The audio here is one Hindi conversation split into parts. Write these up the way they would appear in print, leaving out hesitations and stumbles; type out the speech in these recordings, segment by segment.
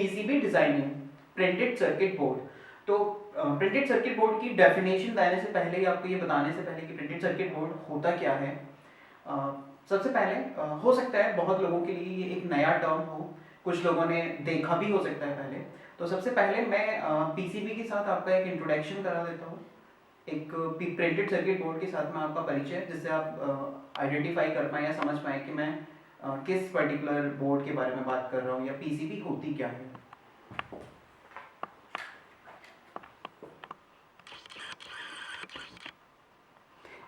PCB designing printed circuit board. तो प्रिंटेड सर्किट बोर्ड की डेफिनेशन देने से पहले ही आपको ये बताने से पहले कि प्रिंटेड सर्किट बोर्ड होता क्या है, सबसे पहले हो सकता है बहुत लोगों के लिए ये एक नया टर्म हो, कुछ लोगों ने देखा भी हो सकता है पहले। तो सबसे पहले मैं पीसीबी के साथ आपका एक इंट्रोडक्शन करा देता हूँ, एक प्रिंटेड सर्किट बोर्ड के साथ में आपका परिचय, जिससे आप आइडेंटिफाई कर पाए या समझ पाए कि मैं किस पर्टिकुलर बोर्ड के बारे में बात कर रहा हूँ या पीसीबी होती क्या है।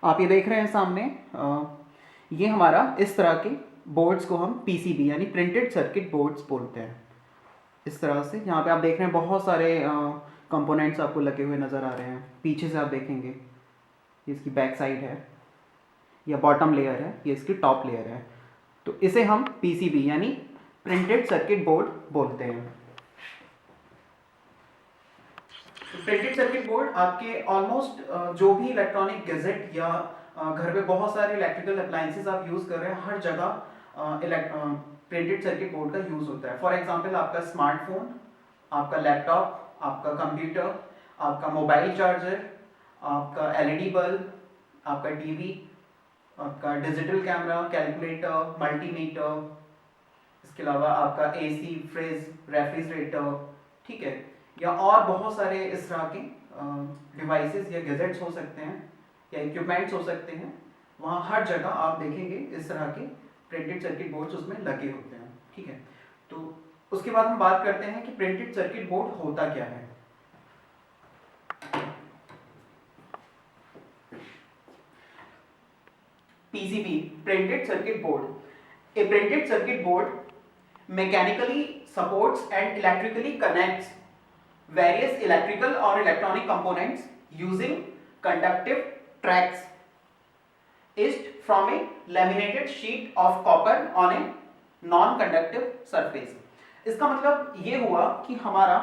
आप ये देख रहे हैं सामने, ये हमारा इस तरह के बोर्ड्स को हम पीसीबी यानी प्रिंटेड सर्किट बोर्ड्स बोलते हैं। इस तरह से यहाँ पे आप देख रहे हैं बहुत सारे कंपोनेंट्स आपको लगे हुए नज़र आ रहे हैं। पीछे से आप देखेंगे इसकी बैक साइड है या बॉटम लेयर है, ये इसकी टॉप लेयर है। तो इसे हम पीसीबी यानी प्रिंटेड सर्किट बोर्ड बोलते हैं। प्रिंटेड सर्किट बोर्ड आपके ऑलमोस्ट जो भी इलेक्ट्रॉनिक गैजेट या घर पे बहुत सारे इलेक्ट्रिकल अप्लायंसेस आप यूज़ कर रहे हैं, हर जगह प्रिंटेड सर्किट बोर्ड का यूज़ होता है। फॉर एग्जांपल आपका स्मार्टफोन, आपका लैपटॉप, आपका कंप्यूटर, आपका मोबाइल चार्जर, आपका एलईडी बल्ब, आपका टीवी, आपका डिजिटल कैमरा, कैलकुलेटर, मल्टीमीटर, इसके अलावा आपका एसी, फ्रिज, रेफ्रिजरेटर, ठीक है, या और बहुत सारे इस तरह के डिवाइसेस या गैजेट्स हो सकते हैं या इक्विपमेंट्स हो सकते हैं। वहाँ हर जगह आप देखेंगे इस तरह के प्रिंटेड सर्किट बोर्ड्स उसमें लगे होते हैं, ठीक है। तो उसके बाद हम बात करते हैं कि प्रिंटेड सर्किट बोर्ड होता क्या है। PCB, printed circuit board. A printed circuit board mechanically supports and electrically connects various electrical or electronic components using conductive tracks etched from a laminated sheet of copper on a non-conductive surface. इसका मतलब ये हुआ कि हमारा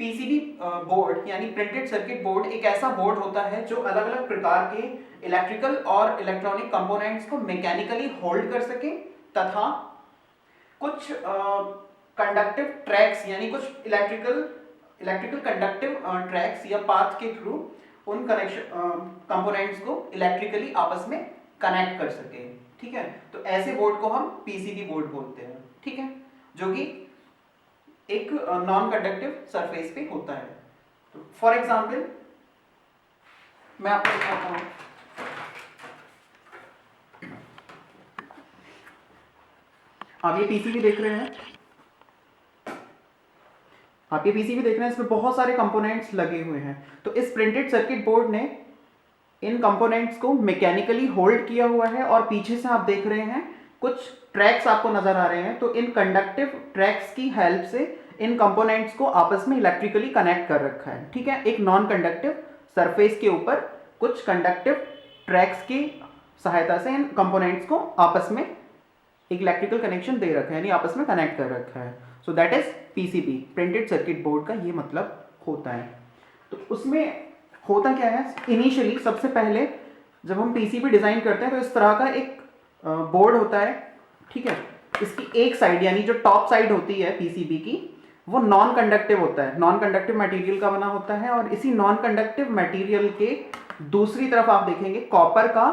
पीसीबी बोर्ड यानी प्रिंटेड सर्किट बोर्ड एक ऐसा बोर्ड होता है जो अलग अलग प्रकार के इलेक्ट्रिकल और इलेक्ट्रॉनिक कंपोनेंट्स को मैकेनिकली होल्ड कर सके तथा कुछ कंडक्टिव ट्रैक्स यानी कुछ इलेक्ट्रिकल कंडक्टिव ट्रैक्स या पाथ के थ्रू उन कनेक्शन कंपोनेंट्स को इलेक्ट्रिकली आपस में कनेक्ट कर सके, ठीक है। तो ऐसे बोर्ड को हम पीसीबी बोर्ड बोलते हैं, ठीक है, जो कि एक नॉन कंडक्टिव सरफेस पे होता है। तो फॉर एग्जांपल मैं आपको दिखाता हूं, आप ये पीसीबी देख रहे हैं, इसमें बहुत सारे कंपोनेंट्स लगे हुए हैं। तो इस प्रिंटेड सर्किट बोर्ड ने इन कंपोनेंट्स को मैकेनिकली होल्ड किया हुआ है और पीछे से आप देख रहे हैं कुछ ट्रैक्स आपको नजर आ रहे हैं। तो इन कंडक्टिव ट्रैक्स की हेल्प से इन कंपोनेंट्स को आपस में इलेक्ट्रिकली कनेक्ट कर रखा है, ठीक है। एक नॉन कंडक्टिव सरफेस के ऊपर कुछ कंडक्टिव ट्रैक्स की सहायता से इन कंपोनेंट्स को आपस में एक इलेक्ट्रिकल कनेक्शन दे रखा है, यानी आपस में कनेक्ट कर रखा है। So that is PCB, printed circuit board का ये मतलब होता है। तो उसमें होता क्या है, इनिशियली सबसे पहले जब हम पीसीबी डिजाइन करते हैं तो इस तरह का एक बोर्ड होता है, ठीक है। इसकी एक साइड यानी जो टॉप साइड होती है पीसीबी की, वो नॉन कंडक्टिव होता है, नॉन कंडक्टिव मटेरियल का बना होता है। और इसी नॉन कंडक्टिव मटेरियल के दूसरी तरफ आप देखेंगे कॉपर का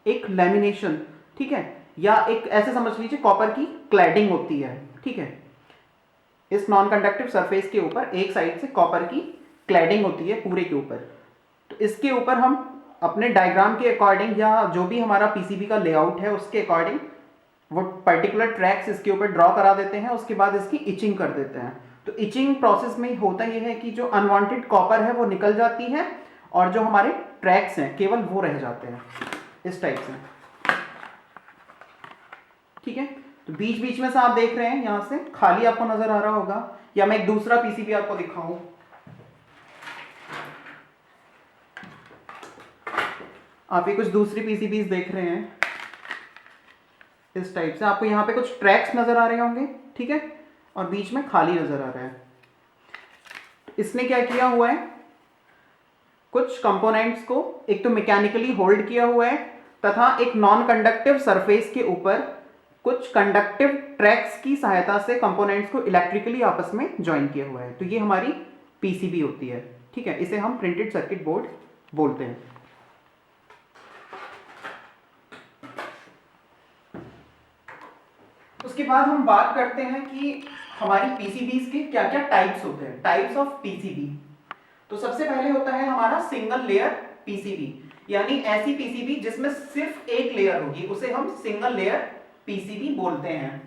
एक लैमिनेशन, ठीक है, या एक ऐसे समझ लीजिए कॉपर की क्लैडिंग होती है, ठीक है। इस नॉन कंडक्टिव सरफेस के ऊपर एक साइड से कॉपर की क्लैडिंग होती है पूरे के ऊपर। तो इसके ऊपर हम अपने डायग्राम के अकॉर्डिंग या जो भी हमारा पीसीबी का लेआउट है उसके अकॉर्डिंग वो पर्टिकुलर ट्रैक्स इसके ऊपर ड्रॉ करा देते हैं। उसके बाद इसकी इचिंग कर देते हैं। तो इचिंग प्रोसेस में होता यह है कि जो अनवांटेड कॉपर है वो निकल जाती है और जो हमारे ट्रैक्स हैं केवल वो रह जाते हैं इस टाइप से, ठीक है। तो बीच बीच में से आप देख रहे हैं यहां से खाली आपको नजर आ रहा होगा, या मैं एक दूसरा पीसीबी आपको दिखाऊं। आप ये कुछ दूसरी पीसीबीज देख रहे हैं इस टाइप से, आपको यहां पे कुछ ट्रैक्स नजर आ रहे होंगे, ठीक है, और बीच में खाली नजर आ रहा है। इसने क्या किया हुआ है, कुछ कंपोनेंट्स को एक तो मैकेनिकली होल्ड किया हुआ है तथा एक नॉन कंडक्टिव सरफेस के ऊपर कुछ कंडक्टिव ट्रैक्स की सहायता से कंपोनेंट्स को इलेक्ट्रिकली आपस में ज्वाइन किया हुआ है। तो ये हमारी पीसीबी होती है, ठीक है, इसे हम प्रिंटेड सर्किट बोर्ड बोलते हैं। उसके बाद हम बात करते हैं कि हमारी पीसीबीज के क्या क्या टाइप्स होते हैं, टाइप्स ऑफ पीसीबी। तो सबसे पहले होता है हमारा सिंगल लेयर पीसीबी, यानी ऐसी पीसीबी जिसमें सिर्फ एक लेयर होगी, उसे हम सिंगल लेयर पीसीबी बोलते हैं।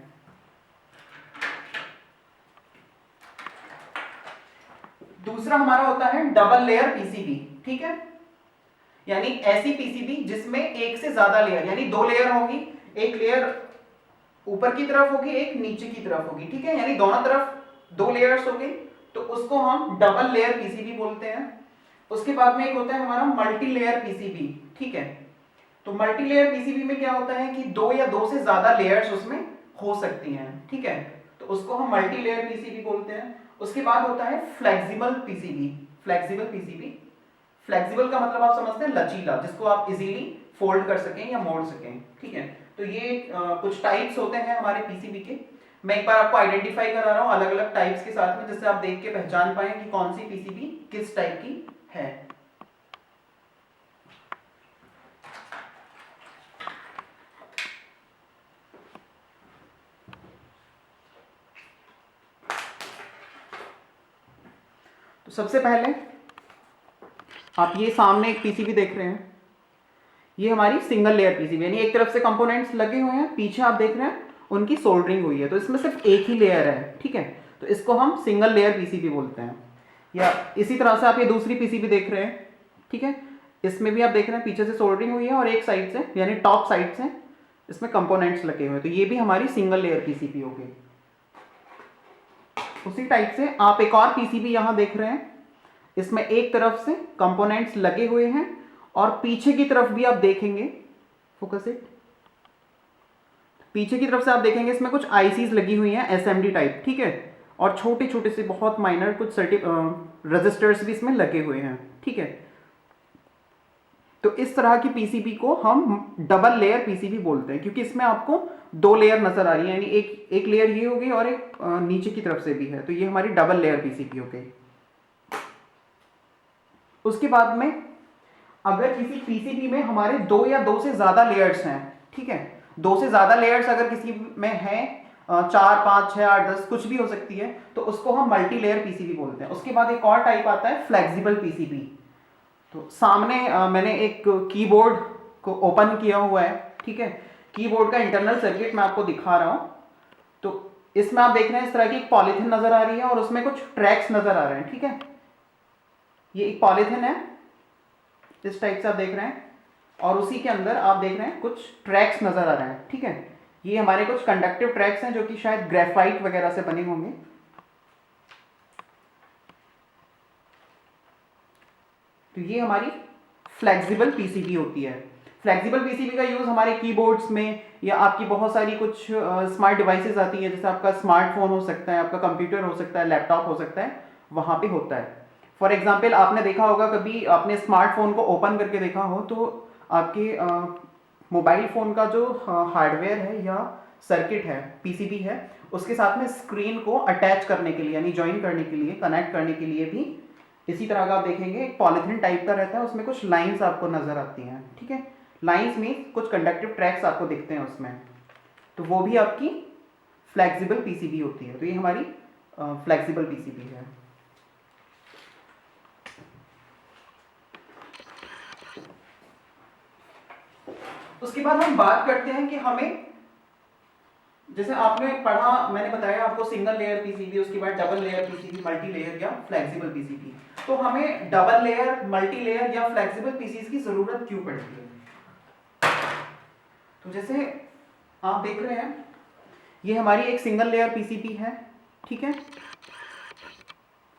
दूसरा हमारा होता है डबल लेयर पीसीबी, ठीक है, यानी ऐसी पीसीबी जिसमें एक से ज्यादा लेयर, यानी दो लेयर होगी, एक लेयर ऊपर की तरफ होगी, एक नीचे की तरफ होगी, ठीक है, यानी दोनों तरफ दो लेयर्स होगी, तो उसको हम डबल लेयर पीसीबी बोलते हैं। उसके बाद में एक होता है हमारा मल्टी लेयर पीसीबी, ठीक है। तो मल्टी लेयर पीसीबी में क्या होता है कि दो या दो से ज्यादा लेयर्स उसमें हो सकती हैं, ठीक है, तो उसको हम मल्टी लेयर पीसीबी बोलते हैं। उसके बाद होता है flexible PCB. Flexible PCB, flexible का मतलब आप समझते हैं लचीला, जिसको आप इजीली फोल्ड कर सकें या मोड़ सकें, ठीक है। तो ये कुछ टाइप्स होते हैं हमारे पीसीबी के। मैं एक बार आपको आइडेंटिफाई करा रहा हूं अलग अलग टाइप्स के साथ में, जिससे आप देख के पहचान पाए कि कौन सी पीसीबी किस टाइप की है। तो सबसे पहले आप ये सामने एक पीसीबी देख रहे हैं, ये हमारी सिंगल लेयर पीसीबी, यानी एक तरफ से कंपोनेंट्स लगे हुए हैं, पीछे आप देख रहे हैं उनकी सोल्डरिंग हुई है, तो इसमें सिर्फ एक ही लेयर है, ठीक है, तो इसको हम सिंगल लेयर पीसीबी बोलते हैं। या इसी तरह से आप ये दूसरी पीसीबी देख रहे हैं, ठीक है, इसमें भी आप देख रहे हैं पीछे से सोल्डरिंग हुई है और एक साइड से यानी टॉप साइड से इसमें कंपोनेंट्स लगे हुए हैं, तो ये भी हमारी सिंगल लेयर पीसीबी हो गई। उसी टाइप से आप एक और पीसीबी यहां देख रहे हैं, इसमें एक तरफ से कंपोनेंट्स लगे हुए हैं और पीछे की तरफ भी आप देखेंगे, फोकस इट, पीछे की तरफ से आप देखेंगे इसमें कुछ आईसीज लगी हुई हैं एसएमडी टाइप, ठीक है, और छोटे छोटे से बहुत माइनर कुछ रजिस्टर्स भी इसमें लगे हुए हैं, ठीक है। तो इस तरह की पीसीबी को हम डबल लेयर पीसीबी बोलते हैं, क्योंकि इसमें आपको दो लेयर नजर आ रही है, यानी एक लेयर ये हो गई और एक नीचे की तरफ से भी है, तो ये हमारी डबल लेयर पीसीबी हो गई। उसके बाद में अगर किसी पीसीबी में हमारे दो या दो से ज्यादा लेयर्स हैं, ठीक है, दो से ज्यादा लेयर्स अगर किसी में है, 4 5 6 8 10 कुछ भी हो सकती है, तो उसको हम मल्टी लेयर पीसीबी बोलते हैं। उसके बाद एक और टाइप आता है फ्लेक्सिबल पीसीबी। तो सामने मैंने एक कीबोर्ड को ओपन किया हुआ है, ठीक है, कीबोर्ड का इंटरनल सर्किट मैं आपको दिखा रहा हूं। तो इसमें आप देख रहे हैं इस तरह की एक पॉलीथिन नजर आ रही है और उसमें कुछ ट्रैक्स नजर आ रहे हैं, ठीक है, ये एक पॉलीथिन है इस टाइप से आप देख रहे हैं, और उसी के अंदर आप देख रहे हैं कुछ ट्रैक्स नजर आ रहे हैं, ठीक है, ये हमारे कुछ कंडक्टिव ट्रैक्स हैं जो कि शायद ग्रेफाइट वगैरह से बने होंगे। तो ये हमारी फ्लेक्सिबल पीसीबी होती है। फ्लेक्सिबल पीसीबी का यूज हमारे कीबोर्ड्स में या आपकी बहुत सारी कुछ स्मार्ट डिवाइसेस आती हैं, जैसे आपका स्मार्टफोन हो सकता है, आपका कंप्यूटर हो सकता है, लैपटॉप हो सकता है, वहां पे होता है। फॉर एग्जाम्पल आपने देखा होगा, कभी आपने स्मार्टफोन को ओपन करके देखा हो, तो आपके मोबाइल फ़ोन का जो हार्डवेयर है या सर्किट है, पीसीबी है, उसके साथ में स्क्रीन को अटैच करने के लिए यानी ज्वाइन करने के लिए, कनेक्ट करने के लिए भी इसी तरह का आप देखेंगे एक पॉलीथिन टाइप का रहता है, उसमें कुछ लाइंस आपको नजर आती हैं, ठीक है, लाइंस में कुछ कंडक्टिव ट्रैक्स आपको दिखते हैं उसमें, तो वो भी आपकी फ्लेक्सिबल पीसीबी होती है। तो ये हमारी फ्लेक्सिबल पीसीबी है। उसके बाद हम बात करते हैं कि हमें, जैसे आपने पढ़ा, मैंने बताया आपको सिंगल लेयर पीसीबी, उसके बाद double layer PCB, multi layer या फ्लेक्सिबल पीसीबी, तो हमें डबल लेयर, मल्टी लेयर या फ्लेक्सिबल पीसीबी की जरूरत क्यों पड़ती है? तो जैसे आप देख रहे हैं ये हमारी एक सिंगल लेयर पीसीबी है, ठीक है,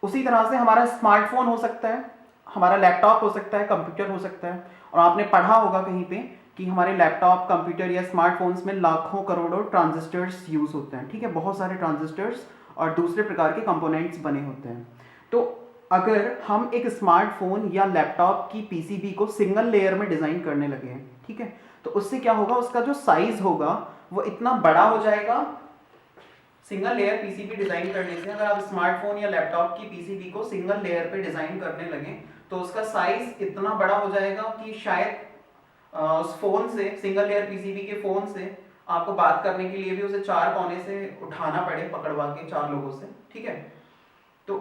उसी तरह से हमारा स्मार्टफोन हो सकता है, हमारा लैपटॉप हो सकता है, कंप्यूटर हो सकता है, और आपने पढ़ा होगा कहीं पे कि हमारे लैपटॉप, कंप्यूटर या स्मार्टफोन्स में लाखों करोड़ों ट्रांजिस्टर्स यूज होते हैं, ठीक है, बहुत सारे ट्रांजिस्टर्स और दूसरे प्रकार के कंपोनेंट्स बने होते हैं। तो अगर हम एक स्मार्टफोन या लैपटॉप की पीसीबी को सिंगल लेयर में डिजाइन करने लगे हैं, ठीक है, तो उससे क्या होगा, उसका जो साइज होगा वो इतना बड़ा हो जाएगा सिंगल लेयर पीसीबी डिजाइन करने से। अगर आप स्मार्टफोन या लैपटॉप की पीसीबी को सिंगल लेयर पे डिजाइन करने लगे तो उसका साइज इतना बड़ा हो जाएगा कि शायद उस फोन से, सिंगल लेयर पीसीबी के फोन से आपको बात करने के लिए भी उसे 4 कोने से उठाना पड़े, पकड़वा के 4 लोगों से, ठीक है। तो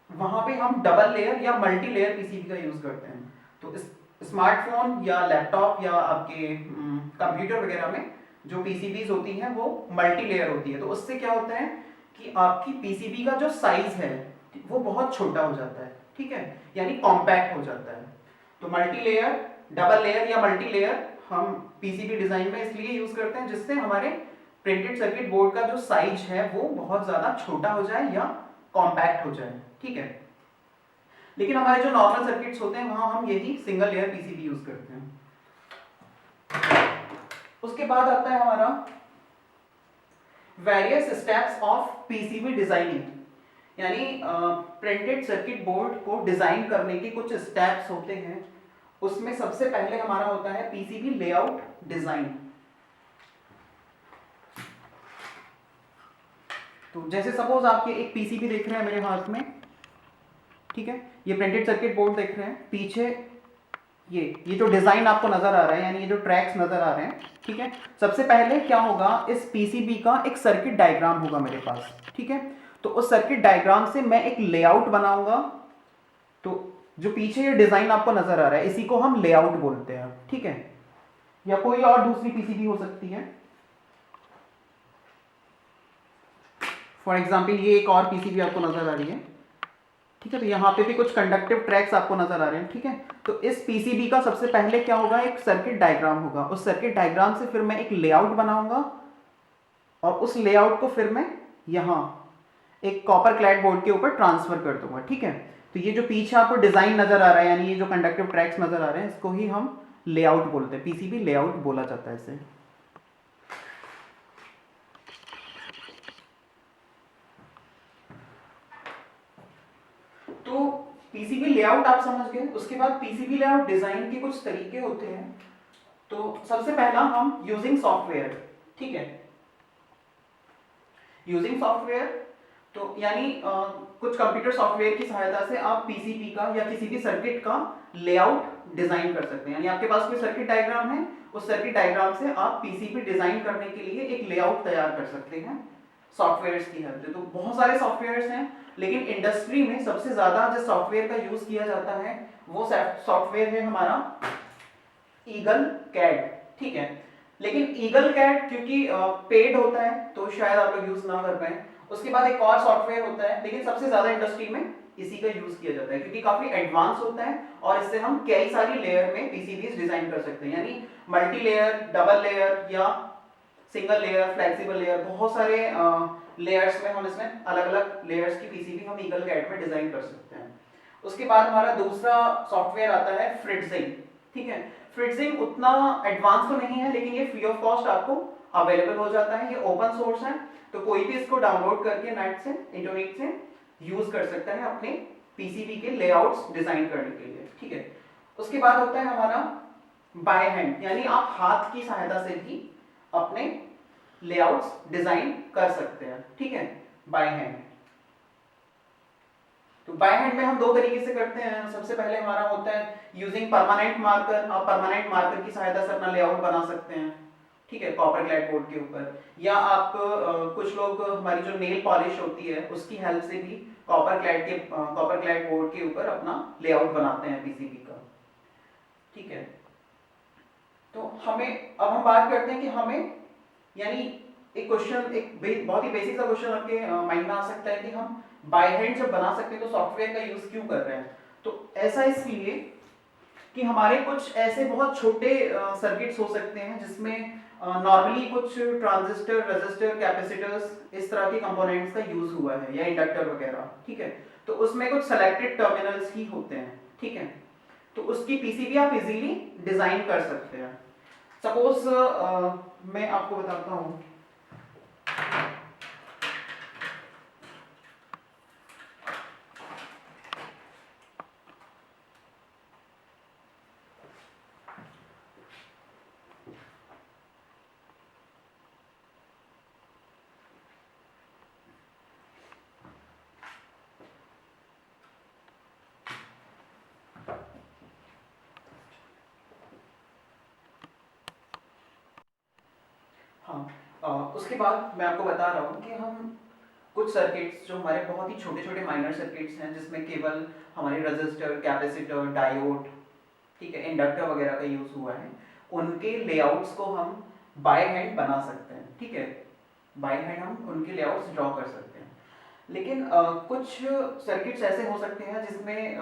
वहां पे हम डबल लेयर या मल्टी लेयर पीसीबी का यूज करते हैं। तो इस स्मार्टफोन या लैपटॉप या आपके कंप्यूटर वगैरह में जो पीसीबीज होती हैं वो मल्टी लेयर होती है। तो उससे क्या होता है कि आपकी पीसीबी का जो साइज है वो बहुत छोटा हो जाता है, ठीक है, यानी कॉम्पैक्ट हो जाता है। तो मल्टी लेयर, डबल लेयर या मल्टी लेयर हम पीसीबी डिजाइन में इसलिए यूज करते हैं जिससे हमारे प्रिंटेड सर्किट बोर्ड का जो साइज है वो बहुत ज्यादा छोटा हो जाए या कॉम्पैक्ट हो जाए, ठीक है। लेकिन हमारे जो नॉर्मल सर्किट्स होते हैं वहां हम यही सिंगल लेयर पीसीबी यूज करते हैं। उसके बाद आता है हमारा various steps of PCB designing, यानी प्रिंटेड सर्किट बोर्ड को डिजाइन करने के कुछ स्टेप्स होते हैं। उसमें सबसे पहले हमारा होता है पीसीबी लेआउट डिजाइन। तो जैसे सपोज आपके एक पीसीबी देख रहे हैं मेरे हाथ में, ठीक है, ये प्रिंटेड सर्किट बोर्ड देख रहे हैं, पीछे ये जो डिजाइन आपको नजर आ रहा है, यानी ये जो ट्रैक्स नजर आ रहे हैं, ठीक है। सबसे पहले क्या होगा, इस पीसीबी का एक सर्किट डायग्राम होगा मेरे पास, ठीक है। तो उस सर्किट डायग्राम से मैं एक लेआउट बनाऊंगा। तो जो पीछे ये डिजाइन आपको नजर आ रहा है इसी को हम लेआउट बोलते हैं, ठीक है। या कोई और दूसरी पीसीबी हो सकती है। फॉर एग्जाम्पल ये एक और पीसीबी आपको नजर आ रही है, ठीक है। तो यहाँ पे भी कुछ कंडक्टिव ट्रैक्स आपको नजर आ रहे हैं, ठीक है। तो इस पीसीबी का सबसे पहले क्या होगा, एक सर्किट डायग्राम होगा। उस सर्किट डायग्राम से फिर मैं एक लेआउट बनाऊंगा और उस लेआउट को फिर मैं यहाँ एक कॉपर क्लैड बोर्ड के ऊपर ट्रांसफर कर दूंगा, ठीक है। तो ये जो पीछे आपको डिजाइन नजर आ रहा है, यानी ये जो कंडक्टिव ट्रैक्स नजर आ रहे हैं, इसको ही हम लेआउट बोलते हैं, पीसीबी लेआउट बोला जाता है इसे। तो पीसीबी लेआउट आप समझ गए। उसके बाद पीसीबी लेआउट डिजाइन के कुछ तरीके होते हैं। तो सबसे पहला हम यूजिंग सॉफ्टवेयर, ठीक है, यूजिंग सॉफ्टवेयर। तो यानी कुछ कंप्यूटर सॉफ्टवेयर की सहायता से आप पीसीबी का या किसी भी सर्किट का लेआउट डिजाइन कर सकते हैं। यानी आपके पास कोई सर्किट डायग्राम है, उस सर्किट डायग्राम से आप पीसीबी डिजाइन करने के लिए एक लेआउट तैयार कर सकते हैं सॉफ्टवेयर्स की हेल्प से। तो बहुत सारे सॉफ्टवेयर्स हैं, लेकिन इंडस्ट्री में सबसे ज्यादा जिस सॉफ्टवेयर का यूज किया जाता है वो सॉफ्टवेयर है हमारा ईगल कैड, ठीक है। लेकिन ईगल कैड क्योंकि पेड होता है तो शायद आप लोग यूज ना कर पाए। उसके बाद एक और सॉफ्टवेयर होता है, लेकिन सबसे ज्यादा इंडस्ट्री में इसी का यूज किया जाता है क्योंकि काफी एडवांस होता है और इससे हम कई सारी लेयर में पीसीबीज डिजाइन कर सकते हैं। यानी मल्टी लेयर, डबल लेयर या सिंगल लेयर, फ्लेक्सिबल लेयर, बहुत सारे लेयर्स में हम इसमें अलग अलग लेयर्स की पीसीबी हम ईगल कैड में डिजाइन कर सकते हैं। उसके बाद हमारा दूसरा सॉफ्टवेयर आता है फ्रिट्जिंग, ठीक है। फ्रिट्जिंग उतना एडवांस तो नहीं है, लेकिन ये फ्री ऑफ कॉस्ट आपको अवेलेबल हो जाता है। ये ओपन सोर्स है, तो कोई भी इसको डाउनलोड करके नेट से, इंटरनेट से यूज कर सकता है अपने पीसीबी के लेआउट्स डिजाइन करने के लिए, ठीक है। उसके बाद होता है हमारा बाय हैंड, यानी आप हाथ की सहायता से भी अपने लेआउट्स डिजाइन कर सकते हैं, ठीक है, बाय हैंड। तो बाय हैंड में हम दो तरीके से करते हैं। सबसे पहले हमारा होता है यूजिंग परमानेंट मार्कर। आप परमानेंट मार्कर की सहायता से अपना लेआउट बना सकते हैं, ठीक है, कॉपर क्लैड बोर्ड के ऊपर। या आप कुछ लोग हमारी जो नेल पॉलिश होती है उसकी हेल्प से भी कॉपर क्लैड बोर्ड के ऊपर अपना लेआउट बनाते हैं पीसीबी का, ठीक है। तो हमें अब हम बात करते हैं कि हमें, यानी एक क्वेश्चन, एक बहुत ही बेसिक सा क्वेश्चन आपके माइंड में आ सकता है कि हम बाय हैंड जब बना सकते हैं तो सॉफ्टवेयर का यूज क्यों कर रहे हैं। तो ऐसा इसलिए कि हमारे कुछ ऐसे बहुत छोटे सर्किट्स हो सकते हैं जिसमें नॉर्मली कुछ ट्रांजिस्टर, रेजिस्टर, कैपेसिटर्स, इस तरह के कंपोनेंट्स का यूज हुआ है, या इंडक्टर वगैरह, ठीक है। तो उसमें कुछ सेलेक्टेड टर्मिनल्स ही होते हैं, ठीक है। तो उसकी पीसीबी आप इजीली डिजाइन कर सकते हैं। सपोज मैं आपको बताता हूं, उसके बाद मैं आपको बता रहा हूँ कि हम कुछ सर्किट्स जो हमारे बहुत ही छोटे छोटे माइनर सर्किट्स हैं, जिसमें केवल हमारे रजिस्टर, कैपेसिटर, डायोड, ठीक है, इंडक्टर वगैरह का यूज हुआ है, उनके लेआउट्स को हम बाय हैंड बना सकते हैं। ठीक है, बाय हैंड हम उनके लेआउट्स ड्रॉ कर सकते हैं। लेकिन कुछ सर्किट्स ऐसे हो सकते हैं जिसमें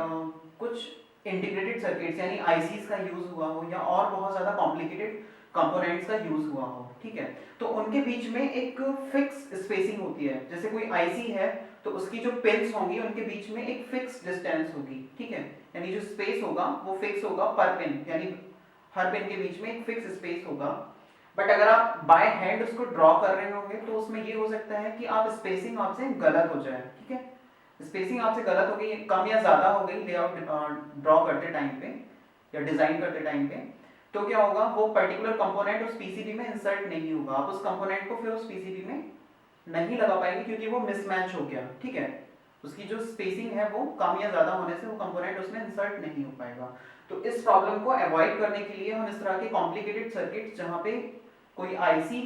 कुछ इंटीग्रेटेड सर्किट्स यानी आईसीज का यूज हुआ हो या और बहुत ज़्यादा कॉम्प्लिकेटेड कंपोनेंट्स का यूज हुआ हो। ठीक है, तो उनके बीच में एक फिक्स स्पेसिंग होती है। जैसे कोई आईसी है तो उसकी जो पिन्स होंगी उनके बीच में एक फिक्स डिस्टेंस होगी। ठीक है, यानी जो स्पेस होगा वो फिक्स होगा पर पिन, यानी हर पिन के बीच में एक फिक्स स्पेस होगा। बट अगर आप बाय हैंड उसको ड्रॉ कर रहे होंगे तो उसमें ये हो सकता है कि आप स्पेसिंग आपसे गलत हो जाए। ठीक है, स्पेसिंग आपसे गलत हो गई, कम या ज्यादा हो गई लेआउट ड्रॉ करते टाइम पे या डिजाइन करते टाइम पे, तो क्या होगा, वो पर्टिकुलर कंपोनेंट उस पीसीबी में इंसर्ट नहीं होगा। आप उस कंपोनेंट को फिर उस पीसीबी में नहीं लगा पाएंगे क्योंकि वो मिसमैच हो गया। ठीक है, उसकी जो स्पेसिंग है वो कम या ज्यादा होने से वो कंपोनेंट उसमें इंसर्ट नहीं हो पाएगा। तो इस प्रॉब्लम को अवॉइड करने के लिए हम इस तरह के कॉम्प्लिकेटेड सर्किट जहाँ पे कोई आईसी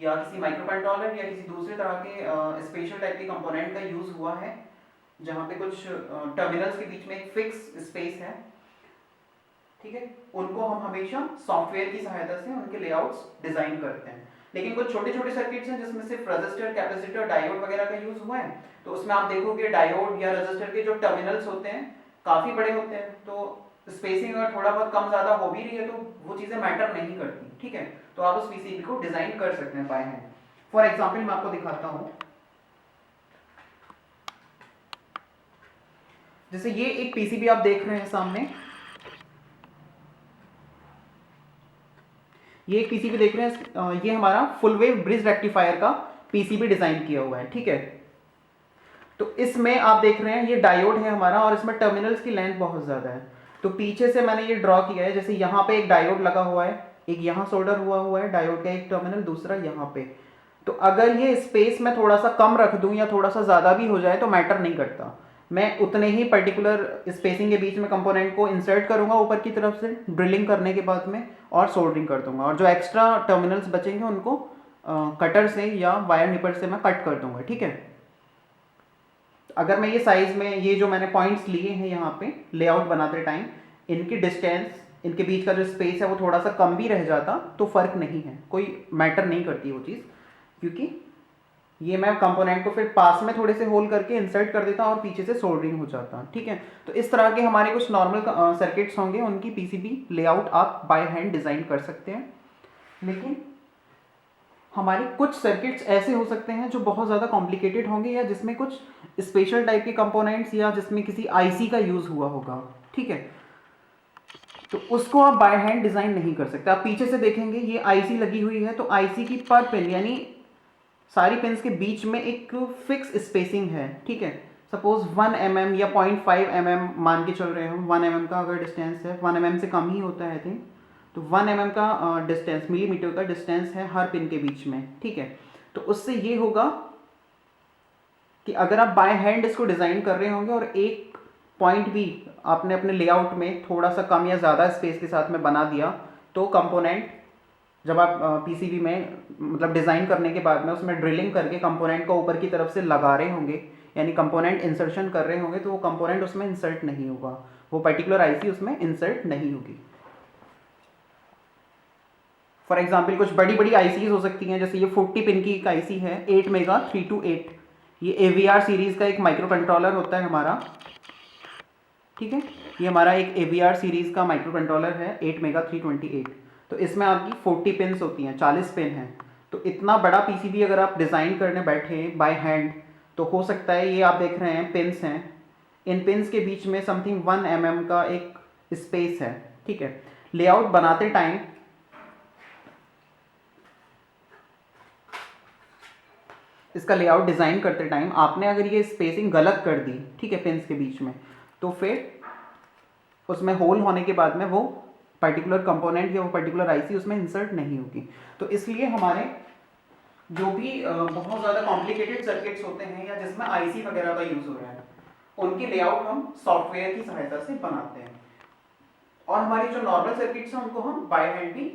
या किसी माइक्रोकंट्रोलर या किसी दूसरे तरह के स्पेशल टाइप के कंपोनेंट का यूज हुआ है, जहाँ पे कुछ टर्मिनल्स के बीच में एक फिक्स स्पेस है, ठीक है, उनको हम हमेशा सॉफ्टवेयर की सहायता से उनके लेआउट्स डिजाइन करते हैं। लेकिन कुछ छोटे छोटे सर्किट्स हैं जिसमें सिर्फ रजिस्टर, कैपेसिटर, डायोड वगैरह का यूज हुआ है, तो उसमें आप देखोगे डायोड या रजिस्टर के जो टर्मिनल्स होते हैं काफी बड़े होते हैं, तो स्पेसिंग अगर थोड़ा बहुत कम ज्यादा हो भी रही है तो वो चीजें मैटर नहीं करती। ठीक है, तो आप उस पीसीबी को डिजाइन कर सकते हैं बाय हैंड। फॉर एग्जाम्पल मैं आपको दिखाता हूं, जैसे ये एक पीसीबी आप देख रहे हैं सामने, ये एक पीसीबी देख रहे हैं, ये हमारा फुल वेव ब्रिज रेक्टिफायर का पीसीबी डिजाइन किया हुआ है। ठीक है, तो इसमें आप देख रहे हैं ये डायोड है हमारा और इसमें टर्मिनल्स की लेंथ बहुत ज्यादा है। तो पीछे से मैंने ये ड्रॉ किया है, जैसे यहाँ पे एक डायोड लगा हुआ है, एक यहाँ सोल्डर हुआ है डायोड का एक टर्मिनल, दूसरा यहाँ पे। तो अगर ये स्पेस मैं थोड़ा सा कम रख दूं या थोड़ा सा ज्यादा भी हो जाए तो मैटर नहीं करता, मैं उतने ही पर्टिकुलर स्पेसिंग के बीच में कंपोनेंट को इंसर्ट करूंगा ऊपर की तरफ से ड्रिलिंग करने के बाद में, और सोल्डरिंग कर दूंगा, और जो एक्स्ट्रा टर्मिनल्स बचेंगे उनको कटर से या वायर निपर से मैं कट कर दूंगा। ठीक है, अगर मैं ये साइज में ये जो मैंने पॉइंट्स लिए हैं यहाँ पे लेआउट बनाते टाइम, इनकी डिस्टेंस, इनके बीच का जो स्पेस है वो थोड़ा सा कम भी रह जाता तो फर्क नहीं है, कोई मैटर नहीं करती वो चीज़, क्योंकि ये मैं कंपोनेंट को फिर पास में थोड़े से होल करके इंसर्ट कर देता और पीछे से सोल्डरिंग हो जाता। ठीक है, तो इस तरह के हमारे कुछ नॉर्मल सर्किट्स होंगे, उनकी पीसीबी लेआउट आप बाय हैंड डिज़ाइन कर सकते हैं। लेकिन हमारे कुछ सर्किट्स ऐसे हो सकते हैं जो बहुत ज़्यादा कॉम्प्लिकेटेड होंगे या जिसमें कुछ स्पेशल टाइप के कंपोनेंट्स या जिसमें किसी आईसी का यूज़ हुआ होगा। ठीक है, तो उसको आप बाय हैंड डिज़ाइन नहीं कर सकते। आप पीछे से देखेंगे ये आईसी लगी हुई है, तो आईसी की पर पिन यानी सारी पिन्स के बीच में एक फिक्स स्पेसिंग है। ठीक है, सपोज 1 mm या 0.5 mm मान के चल रहे हैं हम, 1 mm का अगर डिस्टेंस है, 1 mm से कम ही होता है आई थिंक, तो 1 mm का डिस्टेंस, मिलीमीटर का डिस्टेंस है हर पिन के बीच में। ठीक है, तो उससे ये होगा कि अगर आप बाय हैंड इसको डिज़ाइन कर रहे होंगे और एक पॉइंट भी आपने अपने लेआउट में थोड़ा सा कम या ज़्यादा स्पेस के साथ में बना दिया, तो कंपोनेंट जब आप पीसीबी में मतलब डिज़ाइन करने के बाद में उसमें ड्रिलिंग करके कंपोनेंट को ऊपर की तरफ से लगा रहे होंगे, यानी कंपोनेंट इंसर्शन कर रहे होंगे, तो वो कंपोनेंट उसमें इंसर्ट नहीं होगा, वो पर्टिकुलर आईसी उसमें इंसर्ट नहीं होगी। फॉर एग्जाम्पल कुछ बड़ी बड़ी आईसीज हो सकती हैं, जैसे ये 40 पिन की एक आईसी है 8 मेगा 328, ये एवीआर सीरीज़ का एक माइक्रो कंट्रोलर होता है हमारा। ठीक है, ये हमारा एक एवीआर सीरीज़ का माइक्रो कंट्रोलर है 8 मेगा 328, तो इसमें आपकी 40 पिन्स होती हैं, 40 पिन हैं। तो इतना बड़ा पीसीबी अगर आप डिज़ाइन करने बैठे बाय हैंड, तो हो सकता है ये आप देख रहे हैं पिन्स हैं, इन पिन्स के बीच में समथिंग 1 mm का एक स्पेस है। ठीक है, लेआउट बनाते टाइम इसका लेआउट डिज़ाइन करते टाइम आपने अगर ये स्पेसिंग गलत कर दी, ठीक है, पिन्स के बीच में, तो फिर उसमें होल होने के बाद में वो पर्टिकुलर कंपोनेंट या वो पर्टिकुलर आईसी उसमें इंसर्ट नहीं होगी। तो इसलिए हमारे जो भी बहुत ज़्यादा कॉम्प्लिकेटेड सर्किट्स होते हैं या जिसमें आईसी वगैरह का यूज़ हो रहा है, उनकी लेआउट हम सॉफ्टवेयर की सहायता से बनाते हैं, और हमारी जो नॉर्मल सर्किट्स हैं उनको हम बाय हैंड भी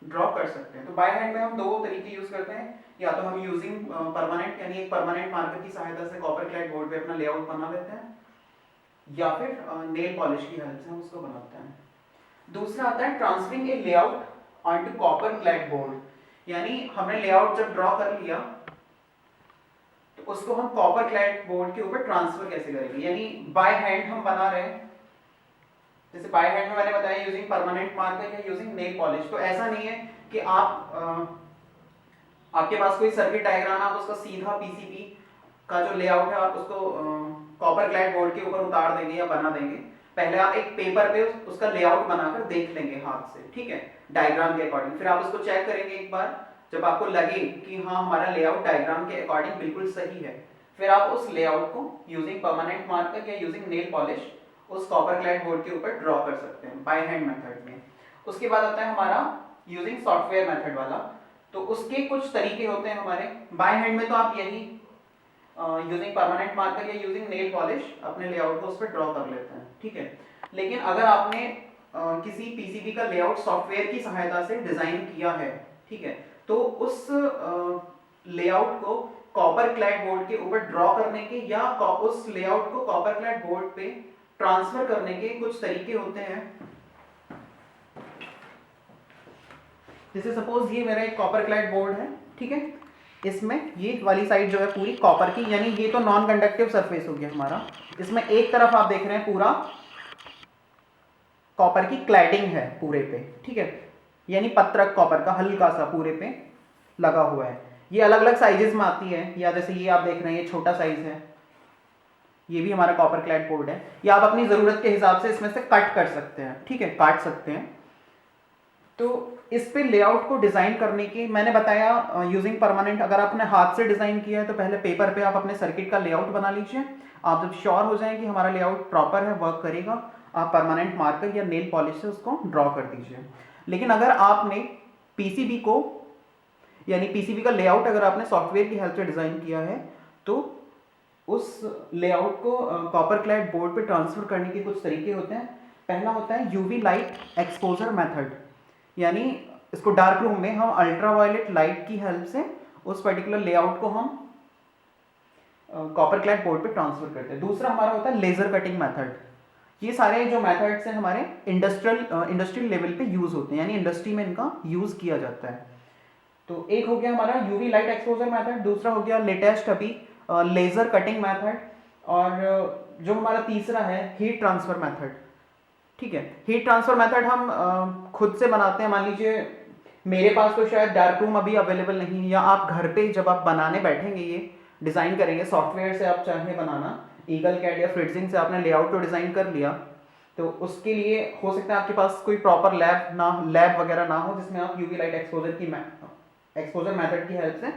ड्रॉ कर सकते हैं। तो बाय हैंड में हम दो तरीके यूज करते हैं, या तो हम यूजिंग परमानेंट यानी एक परमानेंट मार्कर की सहायता से कॉपर क्लैड बोर्ड पे अपना लेआउट बना लेते हैं, या फिर नेल पॉलिश की हेल्प से हम उसको बनाते हैं। दूसरा आता है transferring a layout onto copper clad board, यानी हमने लेआउट जब ड्रॉ कर लिया तो उसको हम कॉपर क्लैड बोर्ड के ऊपर ट्रांसफर कैसे करेंगे, यानी बाय हैंड हम बना रहे हैं। जैसे बाय हैंड में मैंने बताया यूजिंग परमानेंट मार्कर या यूजिंग नेल पॉलिश। तो ऐसा नहीं है कि आपके पास कोई सर्किट डायग्राम है, आप उसका सीधा पीसीबी का जो लेआउट है आप उसको कॉपर क्लैड बोर्ड के ऊपर उतार देंगे या बना देंगे। पहले आप एक पेपर पे उसका लेआउट बनाकर देख लेंगे हाथ से, ठीक है, डायग्राम के अकॉर्डिंग। फिर आप उसको चेक करेंगे एक बार, जब आपको लगे कि हाँ हमारा लेआउट डायग्राम के अकॉर्डिंग बिल्कुल सही है, फिर आप उस लेआउट को यूजिंग परमानेंट मार्कर या यूजिंग नेल पॉलिश उस कॉपर क्लैड बोर्ड के ऊपर ड्रॉ कर सकते हैं बाय हैंड मेथड में। उसके बाद आता है हमारा यूजिंग सॉफ्टवेयर मेथड वाला। तो उसके कुछ तरीके होते हैं हमारे। बाय हैंड में तो आप यही यूजिंग परमानेंट मार्कर या यूजिंग नेल पॉलिश अपने लेआउट को उस पर ड्रॉ कर लेते हैं, ठीक है। लेकिन अगर आपने किसी पीसीबी का लेआउट सॉफ्टवेयर की सहायता से डिजाइन किया है, ठीक है, तो उस लेआउट को कॉपर क्लैड बोर्ड के ऊपर ड्रॉ करने के या उस लेआउट को कॉपर क्लैड बोर्ड पे ट्रांसफर करने के कुछ तरीके होते हैं। जैसे सपोज ये मेरा एक कॉपर क्लैड बोर्ड है, ठीक है, इसमें ये वाली साइड जो है पूरी कॉपर की, यानी ये तो नॉन कंडक्टिव सरफेस हो गया हमारा। इसमें एक तरफ आप देख रहे हैं पूरा कॉपर की क्लैडिंग है पूरे पे, ठीक है, यानी पत्रक कॉपर का हल्का सा पूरे पे लगा हुआ है। ये अलग अलग साइजेस में आती है, या जैसे ये आप देख रहे हैं ये छोटा साइज है, ये भी हमारा कॉपर क्लैड बोर्ड है। या आप अपनी जरूरत के हिसाब से इसमें से कट कर सकते हैं, ठीक है, काट सकते हैं। तो इस पे लेआउट को डिजाइन करने की मैंने बताया यूजिंग परमानेंट। अगर आपने हाथ से डिजाइन किया है तो पहले पेपर पे आप अपने सर्किट का लेआउट बना लीजिए। आप जब श्योर हो जाएं कि हमारा लेआउट प्रॉपर है, वर्क करेगा, आप परमानेंट मार्कर या नेल पॉलिश से उसको ड्रॉ कर दीजिए। लेकिन अगर आपने पीसीबी को यानी पीसीबी का लेआउट अगर आपने सॉफ्टवेयर की हेल्प से डिजाइन किया है, तो उस लेआउट को कॉपर क्लैड बोर्ड पे ट्रांसफर करने के कुछ तरीके होते हैं। पहला होता है यूवी लाइट एक्सपोजर मेथड, यानी इसको डार्क रूम में हम अल्ट्रावायलेट लाइट की हेल्प से उस पर्टिकुलर लेआउट को हम कॉपर क्लैड बोर्ड पे ट्रांसफर करते हैं। दूसरा हमारा होता है लेजर कटिंग मेथड। ये सारे जो मेथड्स हैं हमारे इंडस्ट्रियल लेवल पे यूज होते हैं, यानी इंडस्ट्री में इनका यूज किया जाता है। तो एक हो गया हमारा यूवी लाइट एक्सपोजर मेथड, दूसरा हो गया लेटेस्ट अभी लेजर कटिंग मेथड, और जो हमारा तीसरा है हीट ट्रांसफर मेथड, ठीक है। हीट ट्रांसफर मेथड हम खुद से बनाते हैं। मान लीजिए मेरे पास तो शायद डार्क रूम अभी अवेलेबल नहीं है, या आप घर पे जब आप बनाने बैठेंगे, ये डिजाइन करेंगे सॉफ्टवेयर से, आप चाहे बनाना ईगल कैड या फ्रिट्जिंग से आपने लेआउट तो डिजाइन कर लिया, तो उसके लिए हो सकता है आपके पास कोई प्रॉपर लैब वगैरह ना हो जिसमें आप यूवी लाइट एक्सपोजर मेथड की हेल्प से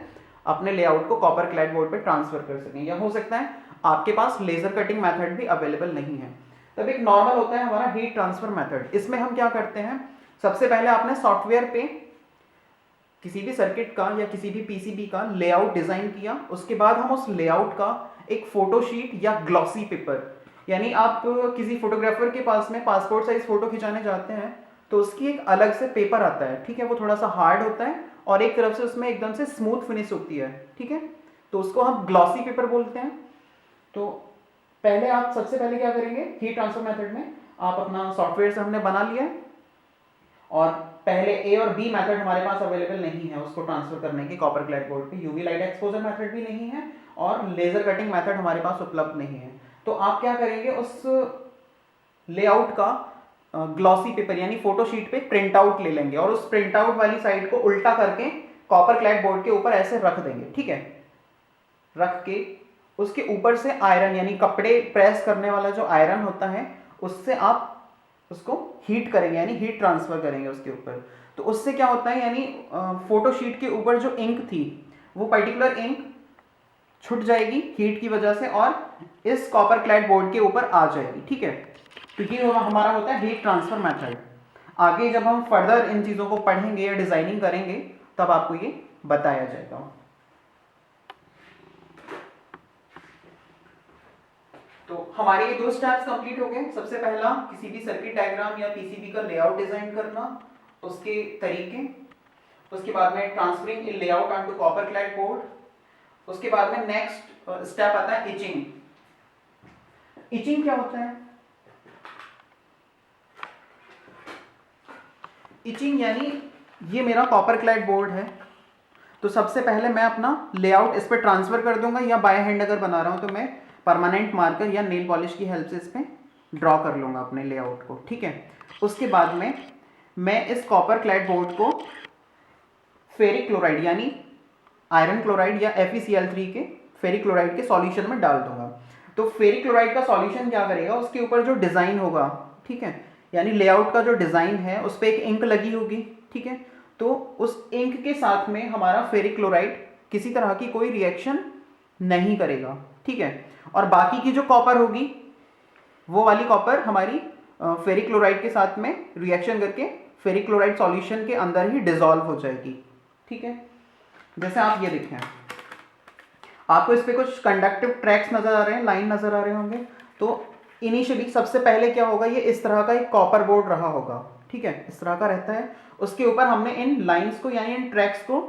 अपने लेआउट को कॉपर क्लैड बोर्ड पे ट्रांसफर कर सकें, या हो सकता है आपके पास लेजर कटिंग मेथड भी अवेलेबल नहीं है। तब एक नॉर्मल होता है हमारा हीट ट्रांसफर मेथड। इसमें हम क्या करते हैं, सबसे पहले आपने सॉफ्टवेयर पे किसी भी सर्किट का या किसी भी पीसीबी का लेआउट डिजाइन किया, उसके बाद हम उस लेआउट का एक फोटो शीट या ग्लॉसी पेपर, यानी आप किसी फोटोग्राफर के पास में पासपोर्ट साइज फोटो खिंचाने जाते हैं तो उसकी एक अलग से पेपर आता है, ठीक है, वो थोड़ा सा हार्ड होता है और एक तरफ से उसमें एकदम से स्मूथ फिनिश होती है, ठीक है, तो उसको हम ग्लॉसी पेपर बोलते हैं। तो पहले आप सबसे पहले क्या करेंगे, हीट ट्रांसफर मेथड में आप अपना सॉफ्टवेयर से हमने बना लिया है, और पहले ए और बी मेथड हमारे पास अवेलेबल नहीं है उसको ट्रांसफर करने के कॉपर क्लैड बोर्ड पे, यूवी लाइट एक्सपोजर मेथड भी नहीं है और लेजर कटिंग मेथड हमारे पास उपलब्ध नहीं है। तो आप क्या करेंगे, उस लेआउट का ग्लॉसी पेपर यानी फोटो शीट पे प्रिंट आउट ले लेंगे और उस प्रिंट आउट वाली साइड को उल्टा करके कॉपर क्लैड बोर्ड के ऊपर ऐसे रख देंगे, ठीक है। रख के उसके ऊपर से आयरन यानी कपड़े प्रेस करने वाला जो आयरन होता है उससे आप उसको हीट करेंगे, यानी हीट ट्रांसफर करेंगे उसके ऊपर। तो उससे क्या होता है, यानी फोटो शीट के ऊपर जो इंक थी वो पर्टिकुलर इंक छूट जाएगी हीट की वजह से और इस कॉपर क्लैड बोर्ड के ऊपर आ जाएगी, ठीक है। क्योंकि हमारा होता है हीट ट्रांसफर मेथड। आगे जब हम फर्दर इन चीजों को पढ़ेंगे या डिजाइनिंग करेंगे तब आपको ये बताया जाएगा। तो हमारे ये दो स्टेप्स कंप्लीट हो गए। सबसे पहला किसी भी सर्किट डायग्राम या पीसीबी का लेआउट डिजाइन करना, उसके तरीके, उसके बाद में transferring a layout on to copper clad board. उसके बाद में नेक्स्ट स्टेप आता है इचिंग। इचिंग क्या होता है? इचिंग यानी ये मेरा कॉपर क्लैड बोर्ड है, तो सबसे पहले मैं अपना लेआउट इस पर ट्रांसफर कर दूंगा, या बाय हैंड अगर बना रहा हूं तो मैं परमानेंट मार्कर या नेल पॉलिश की हेल्प से इस पर ड्रॉ कर लूंगा अपने लेआउट को, ठीक है। उसके बाद में मैं इस कॉपर क्लैड बोर्ड को फेरिक क्लोराइड यानी आयरन क्लोराइड या FeCl3 के फेरिक क्लोराइड के सॉल्यूशन में डाल दूंगा। तो फेरिक क्लोराइड का सॉल्यूशन क्या करेगा, उसके ऊपर जो डिज़ाइन होगा, ठीक है, यानी लेआउट का जो डिज़ाइन है उस पर एक इंक लगी होगी, ठीक है, तो उस इंक के साथ में हमारा फेरिक क्लोराइड किसी तरह की कोई रिएक्शन नहीं करेगा, ठीक है। और बाकी की जो कॉपर होगी वो वाली कॉपर हमारी फेरिक क्लोराइड के साथ में रिएक्शन करके फेरिक क्लोराइड सॉल्यूशन के अंदर ही डिसॉल्व हो जाएगी, ठीक है। जैसे आप ये देखें, आपको इस पे कुछ कंडक्टिव ट्रैक्स नजर आ रहे हैं, लाइन नजर आ रहे होंगे। तो इनिशियली सबसे पहले क्या होगा, ये इस तरह का एक कॉपर बोर्ड रहा होगा, ठीक है, इस तरह का रहता है। उसके ऊपर हमने इन लाइंस को यानी इन ट्रैक्स को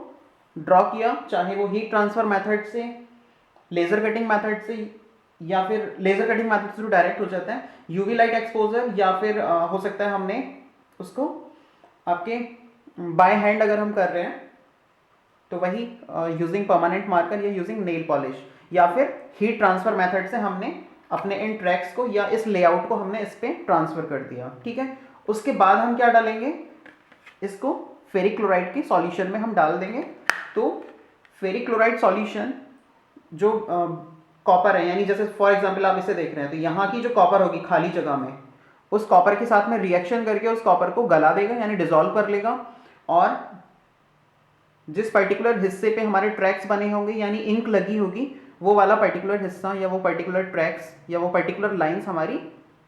ड्रॉ किया, चाहे वो हीट ट्रांसफर मेथड से, लेजर कटिंग मेथड से, या फिर लेजर कटिंग मेथड से जो डायरेक्ट हो जाता है, यूवी लाइट एक्सपोजर, या फिर हो सकता है हमने उसको आपके बाय हैंड अगर हम कर रहे हैं तो वही यूजिंग परमानेंट मार्कर या यूजिंग नेल पॉलिश, या फिर हीट ट्रांसफर मेथड से हमने अपने इन ट्रैक्स को या इस लेआउट को हमने इस पे ट्रांसफर कर दिया, ठीक है। उसके बाद हम क्या डालेंगे, इसको फेरिक क्लोराइड के सॉल्यूशन में हम डाल देंगे। तो फेरिक क्लोराइड सॉल्यूशन जो कॉपर है, यानी जैसे फॉर एग्जांपल आप इसे देख रहे हैं, तो यहाँ की जो कॉपर होगी खाली जगह में, उस कॉपर के साथ में रिएक्शन करके उस कॉपर को गला देगा यानी डिसॉल्व कर लेगा, और जिस पर्टिकुलर हिस्से पे हमारे ट्रैक्स बने होंगे यानी इंक लगी होगी, वो वाला पर्टिकुलर हिस्सा या वो पर्टिकुलर ट्रैक्स या वो पर्टिकुलर लाइंस हमारी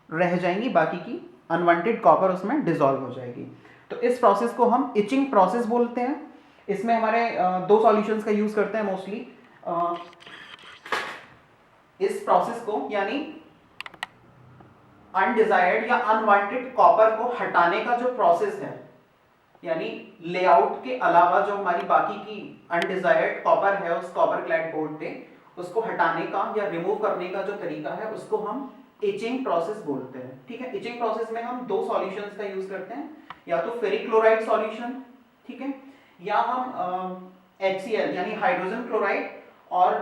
रह जाएंगी, बाकी की अनवांटेड कॉपर उसमें डिसॉल्व हो जाएगी। तो इस प्रोसेस को हम इचिंग प्रोसेस बोलते हैं। इसमें हमारे दो सॉल्यूशंस का यूज करते हैं मोस्टली। इस प्रोसेस को यानी अनडिजायर्ड या अनवांटेड कॉपर को हटाने का जो प्रोसेस है, यानी लेआउट के अलावा जो हमारी बाकी की अनडिजायर्ड कॉपर है उस कॉपर क्लैड बोर्ड पे, उसको हटाने का या रिमूव करने का जो तरीका है उसको हम इचिंग प्रोसेस बोलते हैं, ठीक है। इचिंग प्रोसेस में हम दो सॉल्यूशंस का यूज करते हैं, या तो फेरिक क्लोराइड सॉल्यूशन, ठीक है, या हम HCl यानी हाइड्रोजन क्लोराइड और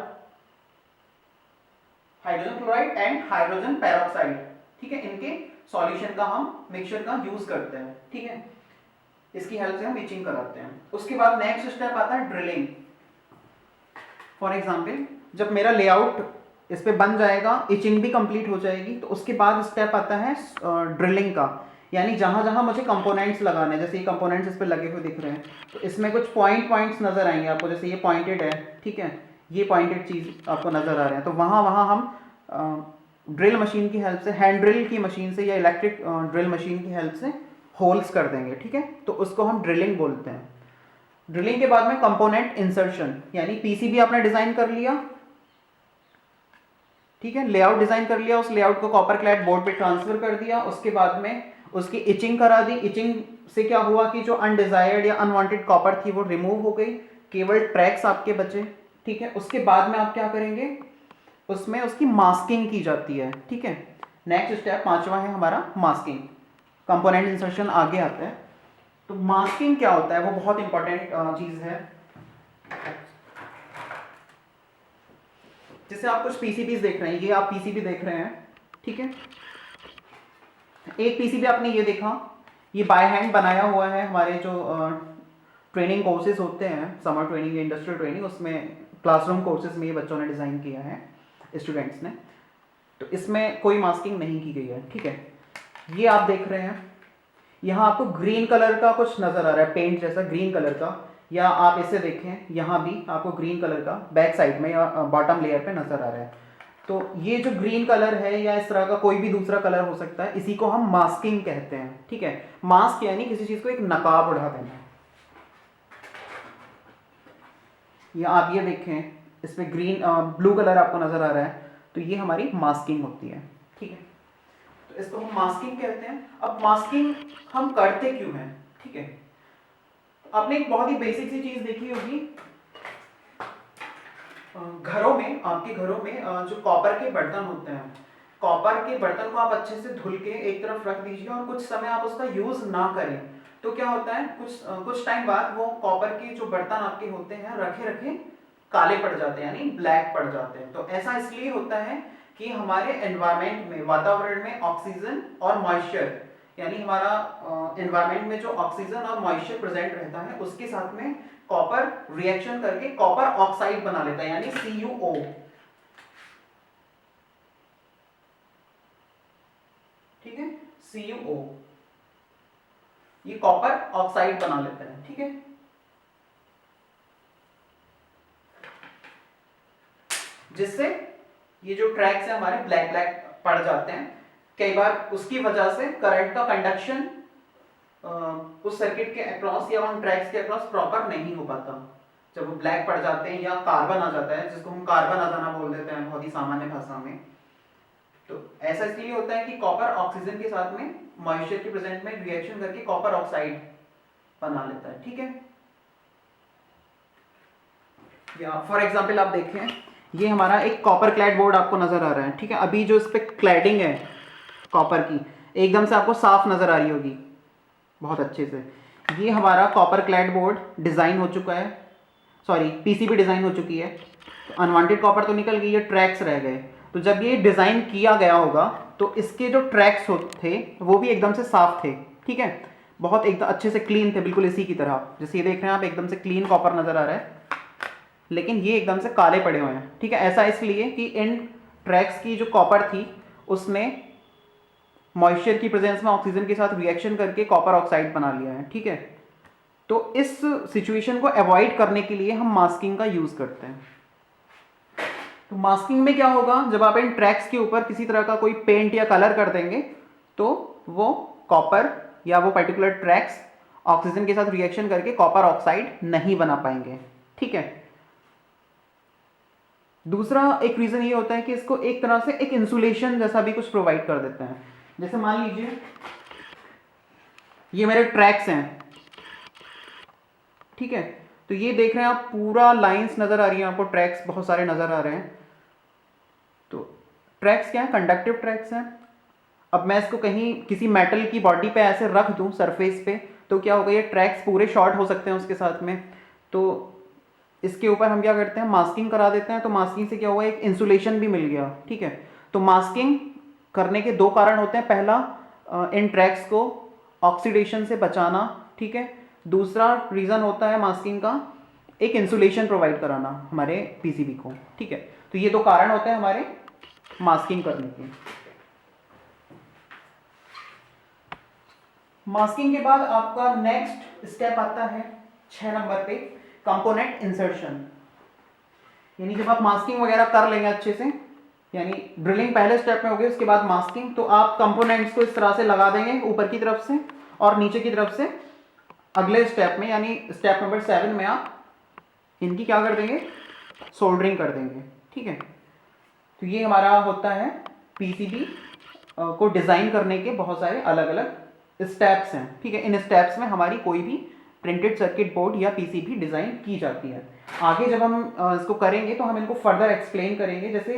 hydrogen chloride and hydrogen peroxide, ठीक है, इनके सॉल्यूशन का हम मिक्सचर का यूज करते हैं, ठीक है। इसकी हेल्प से हम इचिंग कराते हैं। उसके बाद नेक्स्ट स्टेप आता है ड्रिलिंग। फॉर एग्जांपल जब मेरा लेआउट इस पे बन जाएगा, इचिंग भी कंप्लीट हो जाएगी, तो उसके बाद स्टेप आता है ड्रिलिंग का, यानी जहां जहां मुझे कंपोनेंट्स लगाने हैं, जैसे ये कंपोनेंट्स इस पे लगे हुए दिख रहे हैं, तो इसमें कुछ पॉइंट्स नजर आएंगे आपको, जैसे ये पॉइंटेड है, ठीक है, ये पॉइंटेड चीज आपको नजर आ रहे हैं, तो वहां वहां हम ड्रिल मशीन की हेल्प से, हैंड ड्रिल की मशीन से या इलेक्ट्रिक ड्रिल मशीन की हेल्प से होल्स कर देंगे, ठीक है, तो उसको हम ड्रिलिंग बोलते हैं। ड्रिलिंग के बाद में कंपोनेंट इंसर्शन, यानी पीसीबी आपने डिजाइन कर लिया, ठीक है, लेआउट डिजाइन कर लिया, उस लेआउट को कॉपर क्लैड बोर्ड पे ट्रांसफर कर दिया, उसके बाद में उसकी इचिंग करा दी। इचिंग से क्या हुआ कि जो अनडिजायर्ड या अनवांटेड कॉपर थी वो रिमूव हो गई, केवल ट्रैक्स आपके बचे, ठीक है। उसके बाद में आप क्या करेंगे, उसमें उसकी मास्किंग की जाती है, ठीक है। नेक्स्ट स्टेप पांचवा है हमारा मास्किंग। कंपोनेंट इंसर्शन आगे आता है। तो मास्किंग क्या होता है, वो बहुत इंपॉर्टेंट चीज है। जैसे आप कुछ पीसीबीज देख रहे हैं, ये आप पीसीबी देख रहे हैं, ठीक है। एक पीसीबी आपने ये देखा, ये बाय हैंड बनाया हुआ है, हमारे जो ट्रेनिंग कोर्सेज होते हैं, समर ट्रेनिंग या इंडस्ट्रियल ट्रेनिंग, उसमें क्लासरूम कोर्सेज में ये बच्चों ने डिज़ाइन किया है, स्टूडेंट्स ने। तो इसमें कोई मास्किंग नहीं की गई है, ठीक है। ये आप देख रहे हैं, यहाँ आपको ग्रीन कलर का कुछ नज़र आ रहा है, पेंट जैसा ग्रीन कलर का, या आप इसे देखें, यहाँ भी आपको ग्रीन कलर का बैक साइड में या बॉटम लेयर पे नज़र आ रहा है। तो ये जो ग्रीन कलर है या इस तरह का कोई भी दूसरा कलर हो सकता है, इसी को हम मास्किंग कहते हैं, ठीक है। मास्क यानी किसी चीज़ को एक नकाब उड़ा देना। या आप ये देखें, इस पर ग्रीन ब्लू कलर आपको नज़र आ रहा है, तो ये हमारी मास्किंग होती है, ठीक है। तो इसको हम मास्किंग कहते हैं। अब मास्किंग हम करते क्यों हैं, ठीक है। आपने एक बहुत ही बेसिक सी चीज देखी होगी, घरों में, आपके घरों में जो कॉपर के बर्तन होते हैं, कॉपर के बर्तन को आप अच्छे से धुल के एक तरफ रख दीजिए और कुछ समय आप उसका यूज ना करें, तो क्या होता है, कुछ टाइम बाद वो कॉपर के जो बर्तन आपके होते हैं रखे रखे काले पड़ जाते हैं, यानी ब्लैक पड़ जाते हैं। तो ऐसा इसलिए होता है कि हमारे एनवायरमेंट में, वातावरण में ऑक्सीजन और मॉइस्चर, यानी हमारा एनवायरमेंट में जो ऑक्सीजन और मॉइस्चर प्रेजेंट रहता है उसके साथ में कॉपर रिएक्शन करके कॉपर ऑक्साइड बना लेता है, यानी CuO। ठीक है, CuO ये कॉपर ऑक्साइड बना लेता है। ठीक है, जिससे ये जो ट्रैक्स है हमारे ब्लैक ब्लैक पड़ जाते हैं। कई बार उसकी वजह से करंट का कंडक्शन उस सर्किट के अक्रॉस या उन ट्रैक्स के अक्रॉस प्रॉपर नहीं हो पाता जब वो ब्लैक पड़ जाते हैं, या कार्बन आ जाता है, जिसको हम कार्बन आ जाना बोल देते हैं बहुत ही सामान्य भाषा में। तो ऐसा इसलिए होता है कि कॉपर ऑक्सीजन के साथ में मॉइस्चर के प्रेजेंट में रिएक्शन करके कॉपर ऑक्साइड बना लेता है। ठीक है, या फॉर एग्जांपल आप देखें, ये हमारा एक कॉपर क्लैड बोर्ड आपको नजर आ रहा है। ठीक है, अभी जो इस पे क्लैडिंग है कॉपर की, एकदम से आपको साफ नजर आ रही होगी बहुत अच्छे से। ये हमारा कॉपर क्लैड बोर्ड डिजाइन हो चुका है, सॉरी पीसीबी डिजाइन हो चुकी है। तो अनवांटेड कॉपर तो निकल गई, ये ट्रैक्स रह गए। तो जब ये डिजाइन किया गया होगा तो इसके जो ट्रैक्स थे वो भी एकदम से साफ थे। ठीक है, बहुत एकदम अच्छे से क्लीन थे, बिल्कुल इसी की तरह। जैसे ये देख रहे हैं आप, एकदम से क्लीन कॉपर नजर आ रहा है, लेकिन ये एकदम से काले पड़े हुए हैं। ठीक है, ऐसा इसलिए कि इन ट्रैक्स की जो कॉपर थी उसमें मॉइस्चर की प्रेजेंस में ऑक्सीजन के साथ रिएक्शन करके कॉपर ऑक्साइड बना लिया है। ठीक है, तो इस सिचुएशन को अवॉइड करने के लिए हम मास्किंग का यूज करते हैं। तो मास्किंग में क्या होगा, जब आप इन ट्रैक्स के ऊपर किसी तरह का कोई पेंट या कलर कर देंगे तो वो कॉपर या वो पर्टिकुलर ट्रैक्स ऑक्सीजन के साथ रिएक्शन करके कॉपर ऑक्साइड नहीं बना पाएंगे। ठीक है, दूसरा एक रीजन ये होता है कि इसको एक तरह से एक इंसुलेशन जैसा भी कुछ प्रोवाइड कर देते हैं। जैसे मान लीजिए ये मेरे ट्रैक्स हैं। ठीक है, तो ये देख रहे हैं आप, पूरा लाइंस नजर आ रही है आपको, ट्रैक्स बहुत सारे नजर आ रहे हैं। तो ट्रैक्स क्या है, कंडक्टिव ट्रैक्स हैं। अब मैं इसको कहीं किसी मेटल की बॉडी पे ऐसे रख दूं सरफेस पे, तो क्या होगा, ये ट्रैक्स पूरे शॉर्ट हो सकते हैं उसके साथ में। तो इसके ऊपर हम क्या करते हैं, मास्किंग करा देते हैं। तो मास्किंग से क्या हुआ, एक इंसुलेशन भी मिल गया। ठीक है, तो मास्किंग करने के दो कारण होते हैं। पहला, इन ट्रैक्स को ऑक्सीडेशन से बचाना। ठीक है, दूसरा रीज़न होता है मास्किंग का, एक इंसुलेशन प्रोवाइड कराना हमारे पीसीबी को। ठीक है, तो ये दो कारण होते हैं हमारे मास्किंग करने के। मास्किंग के बाद आपका नेक्स्ट स्टेप आता है 6 नंबर पे, कंपोनेंट इंसर्शन। यानी जब आप मास्किंग वगैरह कर लेंगे अच्छे से, यानी ड्रिलिंग पहले स्टेप में होगी, उसके बाद मास्किंग, तो आप कंपोनेंट्स को इस तरह से लगा देंगे ऊपर की तरफ से और नीचे की तरफ से। अगले स्टेप में, यानी स्टेप नंबर 7 में, आप इनकी क्या कर देंगे, सोल्डरिंग कर देंगे। ठीक है, तो ये हमारा होता है पीसीबी को डिजाइन करने के बहुत सारे अलग अलग स्टेप्स हैं। ठीक है, इन स्टेप्स में हमारी कोई भी प्रिंटेड सर्किट बोर्ड या पीसीबी डिजाइन की जाती है। आगे जब हम इसको करेंगे तो हम इनको फर्दर एक्सप्लेन करेंगे। जैसे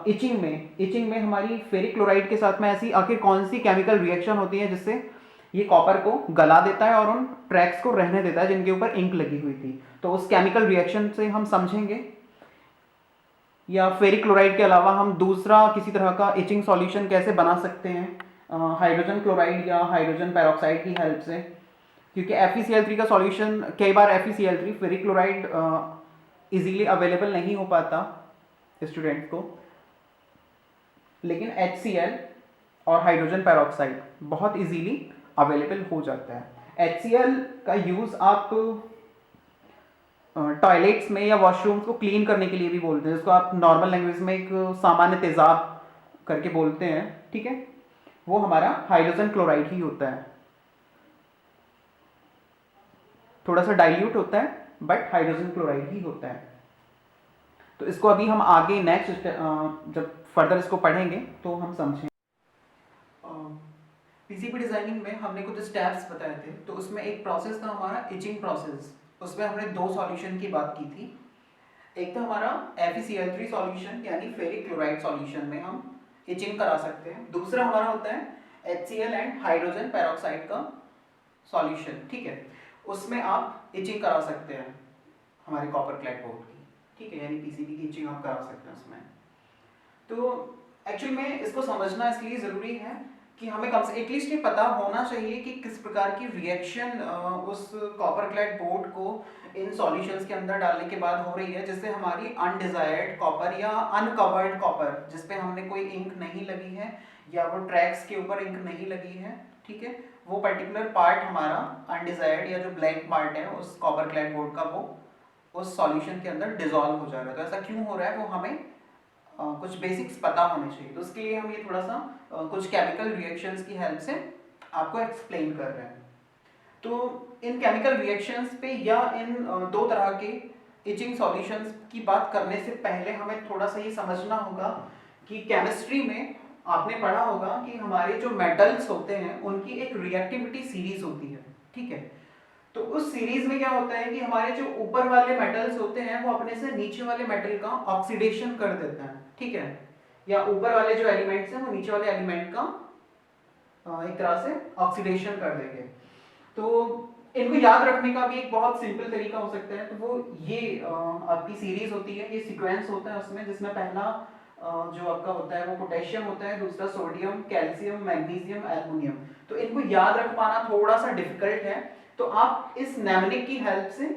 इचिंग में हमारी फेरिक क्लोराइड के साथ में ऐसी आखिर कौन सी केमिकल रिएक्शन होती है जिससे ये कॉपर को गला देता है और उन ट्रैक्स को रहने देता है जिनके ऊपर इंक लगी हुई थी। तो उस केमिकल रिएक्शन से हम समझेंगे। या फेरिक क्लोराइड के अलावा हम दूसरा किसी तरह का इचिंग सॉल्यूशन कैसे बना सकते हैं, हाइड्रोजन क्लोराइड या हाइड्रोजन पेरोक्साइड की हेल्प से। क्योंकि FeCl3 का सॉल्यूशन, कई बार FeCl3 ferric chloride easily available नहीं हो पाता स्टूडेंट को, लेकिन HCl और हाइड्रोजन पेरोक्साइड बहुत इजीली अवेलेबल हो जाता है। HCl का यूज़ आप टॉयलेट्स में या वॉशरूम्स को क्लीन करने के लिए भी बोलते हैं, जिसको आप नॉर्मल लैंग्वेज में एक सामान्य तेजाब करके बोलते हैं। ठीक है, वो हमारा हाइड्रोजन क्लोराइड ही होता है, थोड़ा सा डाइल्यूट होता है बट हाइड्रोजन क्लोराइड ही होता है। तो इसको अभी हम आगे नेक्स्ट जब फर्दर इसको पढ़ेंगे तो हम समझें। पीसीबी डिजाइनिंग में हमने कुछ स्टेप्स बताए थे, तो उसमें एक प्रोसेस था हमारा इचिंग प्रोसेस। उसमें हमने दो सॉल्यूशन की बात की थी। एक था हमारा FeCl3 सॉल्यूशन यानी फेरिक क्लोराइड सॉल्यूशन में हम इचिंग करा सकते हैं। दूसरा हमारा होता है HCl एंड हाइड्रोजन पेरोक्साइड का सॉल्यूशन, ठीक है, उसमें आप इचिंग करा सकते हैं हमारे कॉपर क्लैड बोर्ड की, ठीक है, यानी पीसीबी की इचिंग आप करा सकते हैं उसमें। तो एक्चुअली में इसको समझना इसलिए ज़रूरी है कि हमें कम से एटलीस्ट ये पता होना चाहिए कि किस प्रकार की रिएक्शन उस कॉपर क्लैड बोर्ड को इन सॉल्यूशंस के अंदर डालने के बाद हो रही है, जिससे हमारी अनडिजायर्ड कॉपर या अनकवर्ड कॉपर, जिस पे हमने कोई इंक नहीं लगी है या वो ट्रैक्स के ऊपर इंक नहीं लगी है, ठीक है, वो पर्टिकुलर पार्ट हमारा अनडिजायर्ड या जो ब्लैंक पार्ट है उस कॉपर क्लैड बोर्ड का, वो उस सॉल्यूशन के अंदर डिजॉल्व हो जा रहा है। तो ऐसा क्यों हो रहा है वो हमें कुछ बेसिक्स पता होने चाहिए। तो उसके लिए हम ये थोड़ा सा कुछ केमिकल रिएक्शंस की हेल्प से आपको एक्सप्लेन कर रहे हैं। तो इन केमिकल रिएक्शंस पे या इन दो तरह के इचिंग सॉल्यूशंस की बात करने से पहले हमें थोड़ा सा ये समझना होगा कि केमिस्ट्री में आपने पढ़ा होगा कि हमारे जो मेटल्स होते हैं उनकी एक रिएक्टिविटी सीरीज होती है, ठीक है। तो उस सीरीज में क्या होता है कि हमारे जो ऊपर वाले मेटल्स होते हैं वो अपने से नीचे वाले मेटल का ऑक्सीडेशन कर देते हैं, ठीक है, या ऊपर वाले जो एलिमेंट्स हैं वो नीचे वाले एलिमेंट का एक तरह से ऑक्सीडेशन कर देंगे। तो इनको याद रखने का भी एक बहुत सिंपल तरीका हो सकता है। तो वो ये आपकी सीरीज होती है, ये सीक्वेंस होता है उसमें, जिसमें पहला जो आपका होता है वो पोटेशियम होता है, दूसरा सोडियम, कैल्शियम, मैग्नीशियम, एल्युमिनियम। तो इनको याद रख पाना थोड़ा सा डिफिकल्ट है, तो आप इस नेमनिक की हेल्प से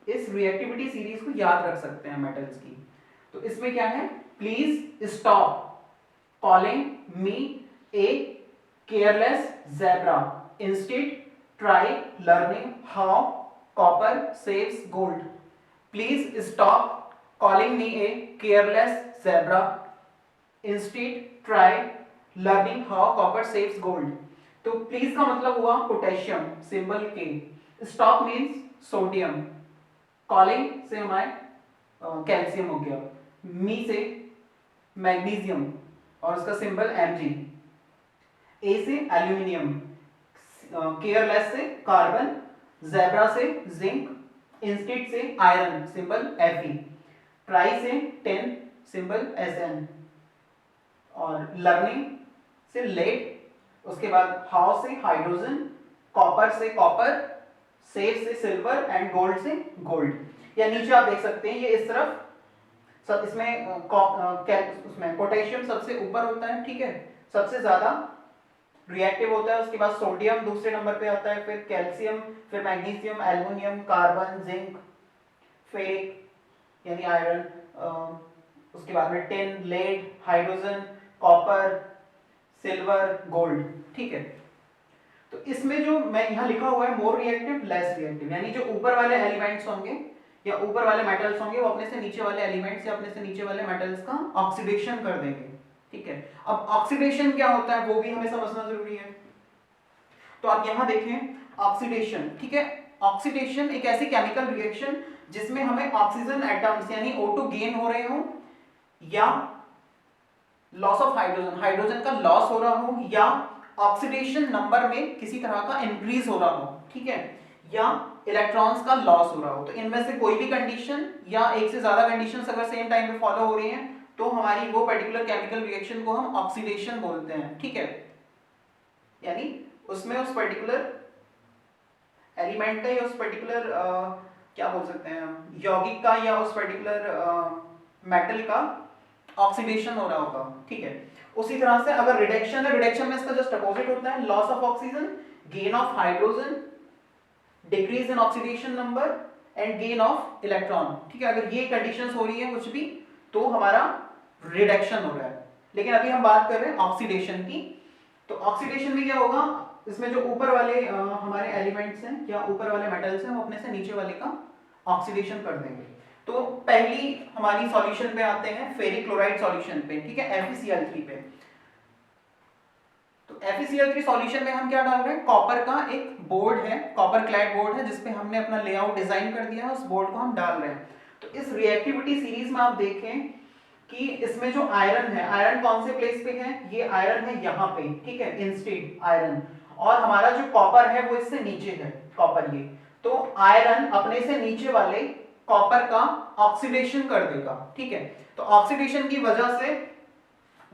इस रिएक्टिविटी सीरीज को याद रख सकते हैं मेटल्स की। तो इसमें क्या है, please stop calling me a careless zebra, instead try learning how copper saves gold. Please stop calling me a careless zebra. Instead try learning how copper saves gold. तो प्लीज का मतलब हुआ पोटेशियम, सिंबल के, स्टॉप मीन्स सोडियम, कॉलिंग से हमारे कैल्शियम हो गया, मी से मैग्नीशियम और उसका सिंबल Mg, ए से एल्यूमिनियम, केयरलेस से कार्बन, ज़ेब्रा से जिंक, इंस्टेड से आयरन, सिंबल Fe, ट्राई से टिन, सिंबल Sn, और लर्निंग से लेड, उसके बाद हाउ से हाइड्रोजन, कॉपर से कॉपर, सेव से सिल्वर एंड गोल्ड से गोल्ड। या नीचे आप देख सकते हैं ये इस तरफ सब, इसमें उसमें पोटेशियम सबसे ऊपर होता है, ठीक है, सबसे ज्यादा रिएक्टिव होता है, उसके बाद सोडियम दूसरे नंबर पे आता है, फिर कैल्शियम, फिर magnesium, aluminium, carbon, zinc, ferric यानी आयरन, उसके बाद में tin, lead, hydrogen, copper, silver, gold, ठीक है। तो इसमें जो मैं यहाँ लिखा हुआ है मोर रिएक्टिव लेस रिएक्टिव, यानी जो ऊपर वाले एलिमेंट्स होंगे या ऊपर वाले मेटल्स होंगे वो अपने से नीचे वाले एलिमेंट्स या अपने से नीचे वाले मेटल्स का ऑक्सीडेशन कर देंगे, ठीक है। अब ऑक्सीडेशन क्या होता है वो भी हमें समझना जरूरी है। तो आप यहां देखें ऑक्सीडेशन, ठीक है, ऑक्सीडेशन एक ऐसी केमिकल रिएक्शन जिसमें हमें ऑक्सीजन एटम्स यानी O2 गेन हो रहे हो, या लॉस ऑफ हाइड्रोजन, हाइड्रोजन का लॉस हो रहा हो, या ऑक्सीडेशन नंबर में किसी तरह का इंक्रीज हो रहा हो, ठीक है, या इलेक्ट्रॉन्स का लॉस हो रहा हो। तो इनमें से कोई भी कंडीशन या एक से ज्यादा कंडीशंस अगर सेम टाइम पे फॉलो हो रही हैं तो हमारी वो पर्टिकुलर केमिकल रिएक्शन को हम ऑक्सीडेशन बोलते हैं, ठीक है। यानी उसमें उस पर्टिकुलर एलिमेंट का या उस पर्टिकुलर क्या बोल सकते हैं यौगिक का या उस पर्टिकुलर मेटल का ऑक्सीडेशन हो रहा होगा, ठीक है। उसी तरह से अगर रिडक्शन है, रिडक्शन में इसका जस्ट अपोजिट होता है, loss of oxygen, gain of hydrogen, decrease in oxidation number and gain of electron, ठीक है। अगर ये कंडीशंस हो रही है कुछ भी तो हमारा रिडक्शन हो रहा है। लेकिन अभी हम बात कर रहे हैं ऑक्सीडेशन की। तो ऑक्सीडेशन में क्या होगा, इसमें जो ऊपर वाले हमारे एलिमेंट्स हैं या ऊपर वाले मेटल्स हैं वो अपने से नीचे वाले का ऑक्सीडेशन कर देंगे। तो पहली हमारी सॉल्यूशन पे आते हैं फेरिक क्लोराइड सॉल्यूशन पे, ठीक है, FeCl3 पे। तो FeCl3 सॉल्यूशन में हम क्या डाल रहे हैं, कॉपर का एक बोर्ड है, कॉपर क्लैड बोर्ड है जिसपे हमने अपना लेआउट डिजाइन कर दिया है, उस बोर्ड को हम डाल रहे हैं। तो इस रिएक्टिविटी सीरीज में आप देखें कि इसमें जो आयरन है, आयरन कौन से प्लेस पे है, ये आयरन है यहाँ पे, ठीक है, इंस्टेड आयरन, और हमारा जो कॉपर है वो इससे नीचे है, कॉपर ये, तो आयरन अपने से नीचे वाले कॉपर का ऑक्सीडेशन कर देगा, ठीक है। तो ऑक्सीडेशन की वजह से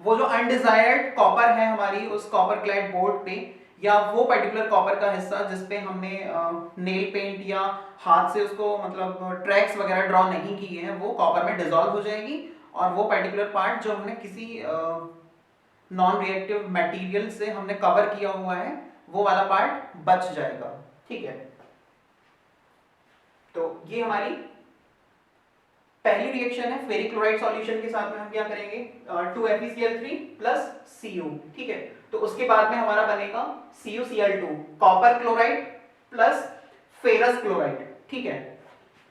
वो जो अनडिजायर्ड कॉपर है हमारी उस कॉपर क्लैड बोर्ड पे, या वो पर्टिकुलर कॉपर का हिस्सा जिसपे हमने नेल पेंट या हाथ से उसको मतलब ट्रैक्स वगैरह ड्रॉ नहीं किए हैं, वो कॉपर में डिसॉल्व हो जाएगी, और वो पर्टिकुलर पार्ट जो हमने किसी नॉन रिएक्टिव मटेरियल से हमने कवर किया हुआ है वो वाला पार्ट बच जाएगा, ठीक है। तो ये हमारी पहली रिएक्शन है। फेरिक क्लोराइड सॉल्यूशन के साथ में हम क्या करेंगे, 2FeCl3 प्लस Cu, ठीक है। तो उसके बाद में हमारा बनेगा CuCl2, copper chloride plus ferrous chloride, ठीक है।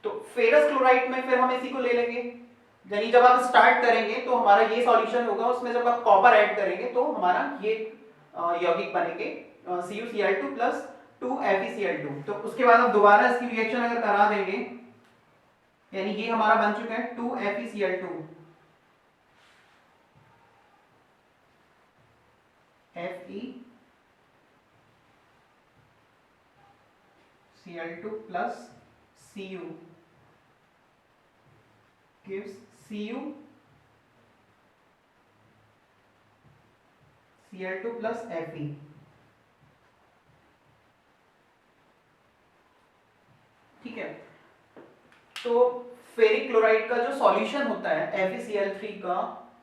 तो फेरस क्लोराइड में फिर हम इसी को ले लेंगे, यानी जब आप स्टार्ट करेंगे तो हमारा ये सॉल्यूशन होगा, उसमें जब आप कॉपर ऐड करेंगे तो हमारा ये यौगिक बनेंगे CuCl2 प्लस 2FeCl2। तो उसके बाद आप दोबारा इसकी रिएक्शन अगर करा देंगे, यानी ये हमारा बन चुका है 2FeCl2 FeCl2 plus Cu gives CuCl2 plus Fe, ठीक है। तो फेरिक क्लोराइड का जो सॉल्यूशन होता है FeCl3 का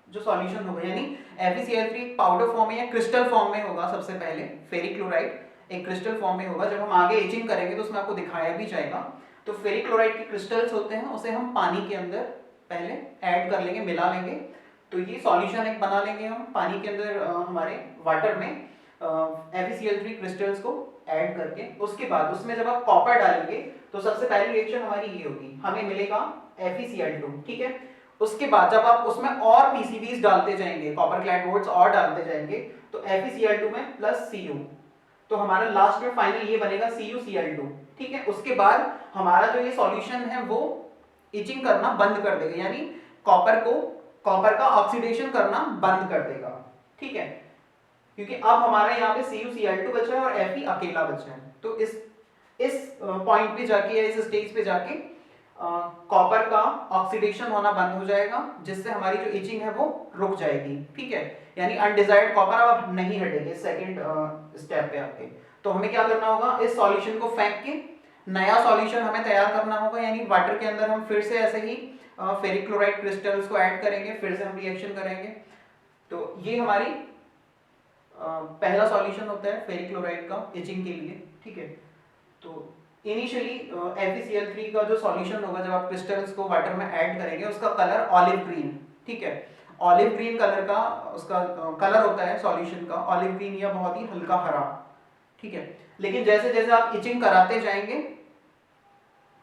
जो सॉल्यूशन होगा, यानी FeCl3 पाउडर फॉर्म में या क्रिस्टल फॉर्म में होगा। सबसे पहले फेरिक क्लोराइड एक क्रिस्टल फॉर्म में होगा, जब हम आगे एचिंग करेंगे तो उसमें आपको दिखाया भी जाएगा। तो फेरिक क्लोराइड के क्रिस्टल्स होते हैं, उसे हम पानी के अंदर पहले ऐड कर लेंगे, मिला लेंगे। तो ये सॉल्यूशन एक बना लेंगे हम पानी के अंदर, हमारे वाटर में FeCl3 क्रिस्टल्स को ऐड करके। उसके बाद उसमें जब आप कॉपर डालेंगे तो सबसे पहली रिएक्शन हमारी ये होगी, हमें मिलेगा FeCl2, ठीक है। उसके बाद जब आप उसमें और PCBs डालते जाएंगे, कॉपर क्लैड बोर्ड्स और डालते जाएंगे, तो FeCl2 में प्लस Cu, तो हमारा लास्ट में फाइनल ये बनेगा CuCl2, ठीक है। उसके बाद हमारा जो ये सॉल्यूशन है वो इचिंग करना बंद कर देगा, यानी कॉपर का ऑक्सीडेशन करना बंद कर देगा, ठीक है। क्योंकि अब हमारा यहाँ पे CuCl2 बचा है और Fe अकेला बचा है। तो इस पॉइंट पे जाके या इस स्टेज पे जाके कॉपर का ऑक्सीडेशन होना बंद हो जाएगा, जिससे हमारी जो इचिंग है वो रुक जाएगी, ठीक है। यानी अनडिजायर्ड कॉपर अब नहीं हटेगी सेकंड स्टेप पे आके। तो हमें क्या करना होगा, इस सॉल्यूशन को फेंक के नया सॉल्यूशन हमें तैयार करना होगा, यानी वाटर के अंदर हम फिर से ऐसे ही फेरिक क्लोराइड क्रिस्टल्स को ऐड करेंगे, फिर से हम रिएक्शन करेंगे। तो ये हमारी पहला सॉल्यूशन होता है फेरिक क्लोराइड का इचिंग के लिए, ठीक है। तो इनिशियली FeCl3 का जो सॉल्यूशन होगा जब आप क्रिस्टल्स को वाटर में ऐड करेंगे, उसका कलर ऑलिव ग्रीन, ठीक है। ऑलिव ग्रीन कलर का उसका कलर होता है सॉल्यूशन का, ऑलिव ग्रीन या बहुत ही हल्का हरा, ठीक है। लेकिन जैसे जैसे आप इचिंग कराते जाएंगे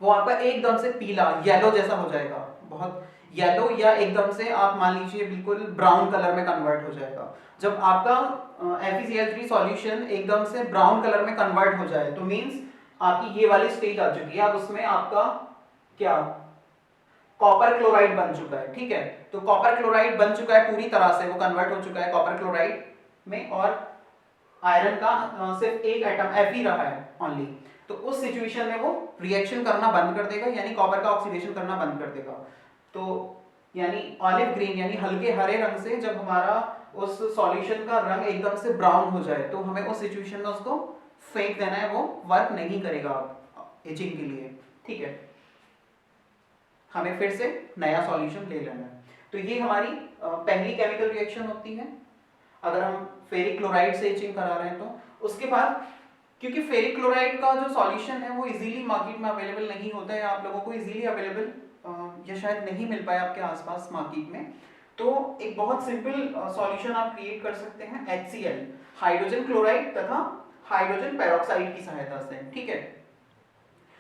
वो आपका एकदम से पीला येलो जैसा हो जाएगा, बहुत येलो, या एकदम से आप मान लीजिए बिल्कुल ब्राउन कलर में कन्वर्ट हो जाएगा। जब आपका FeCl3 सॉल्यूशन एकदम से ब्राउन कलर में कन्वर्ट हो जाए तो मींस आपकी ये वाली स्टेज आ चुकी है, अब उसमें आपका क्या कॉपर क्लोराइड बन चुका है, ठीक है। तो कॉपर क्लोराइड बन चुका है पूरी तरह से, वो कन्वर्ट हो चुका है कॉपर क्लोराइड में, और आयरन का सिर्फ एक एटम Fe रहा है ओनली। तो उस सिचुएशन में वो रिएक्शन करना बंद कर देगा, यानी कॉपर का ऑक्सीडेशन करना बंद कर देगा। तो यानी ऑलिव ग्रीन यानी हल्के हरे रंग से जब हमारा उस सॉल्यूशन का रंग एकदम से ब्राउन हो जाए तो हमें उस सिचुएशन में उसको फेंक देना है, वो वर्क नहीं करेगा इचिंग के लिए, ठीक है। हमें फिर से नया सॉल्यूशन ले लेना है। तो ये हमारी पहली केमिकल रिएक्शन होती है अगर हम फेरिक क्लोराइड से इचिंग करा रहे हैं तो। उसके बाद क्योंकि फेरिक क्लोराइड का जो सॉल्यूशन है वो इजीली मार्केट में अवेलेबल नहीं होता है, आप लोगों को इजीली अवेलेबल या शायद नहीं मिल पाया आपके आसपास मार्केट में, तो एक बहुत सिंपल सॉल्यूशन आप क्रिएट कर सकते हैं HCl, हाइड्रोजन क्लोराइड तथा हाइड्रोजन पेरोक्साइड की सहायता से, ठीक है।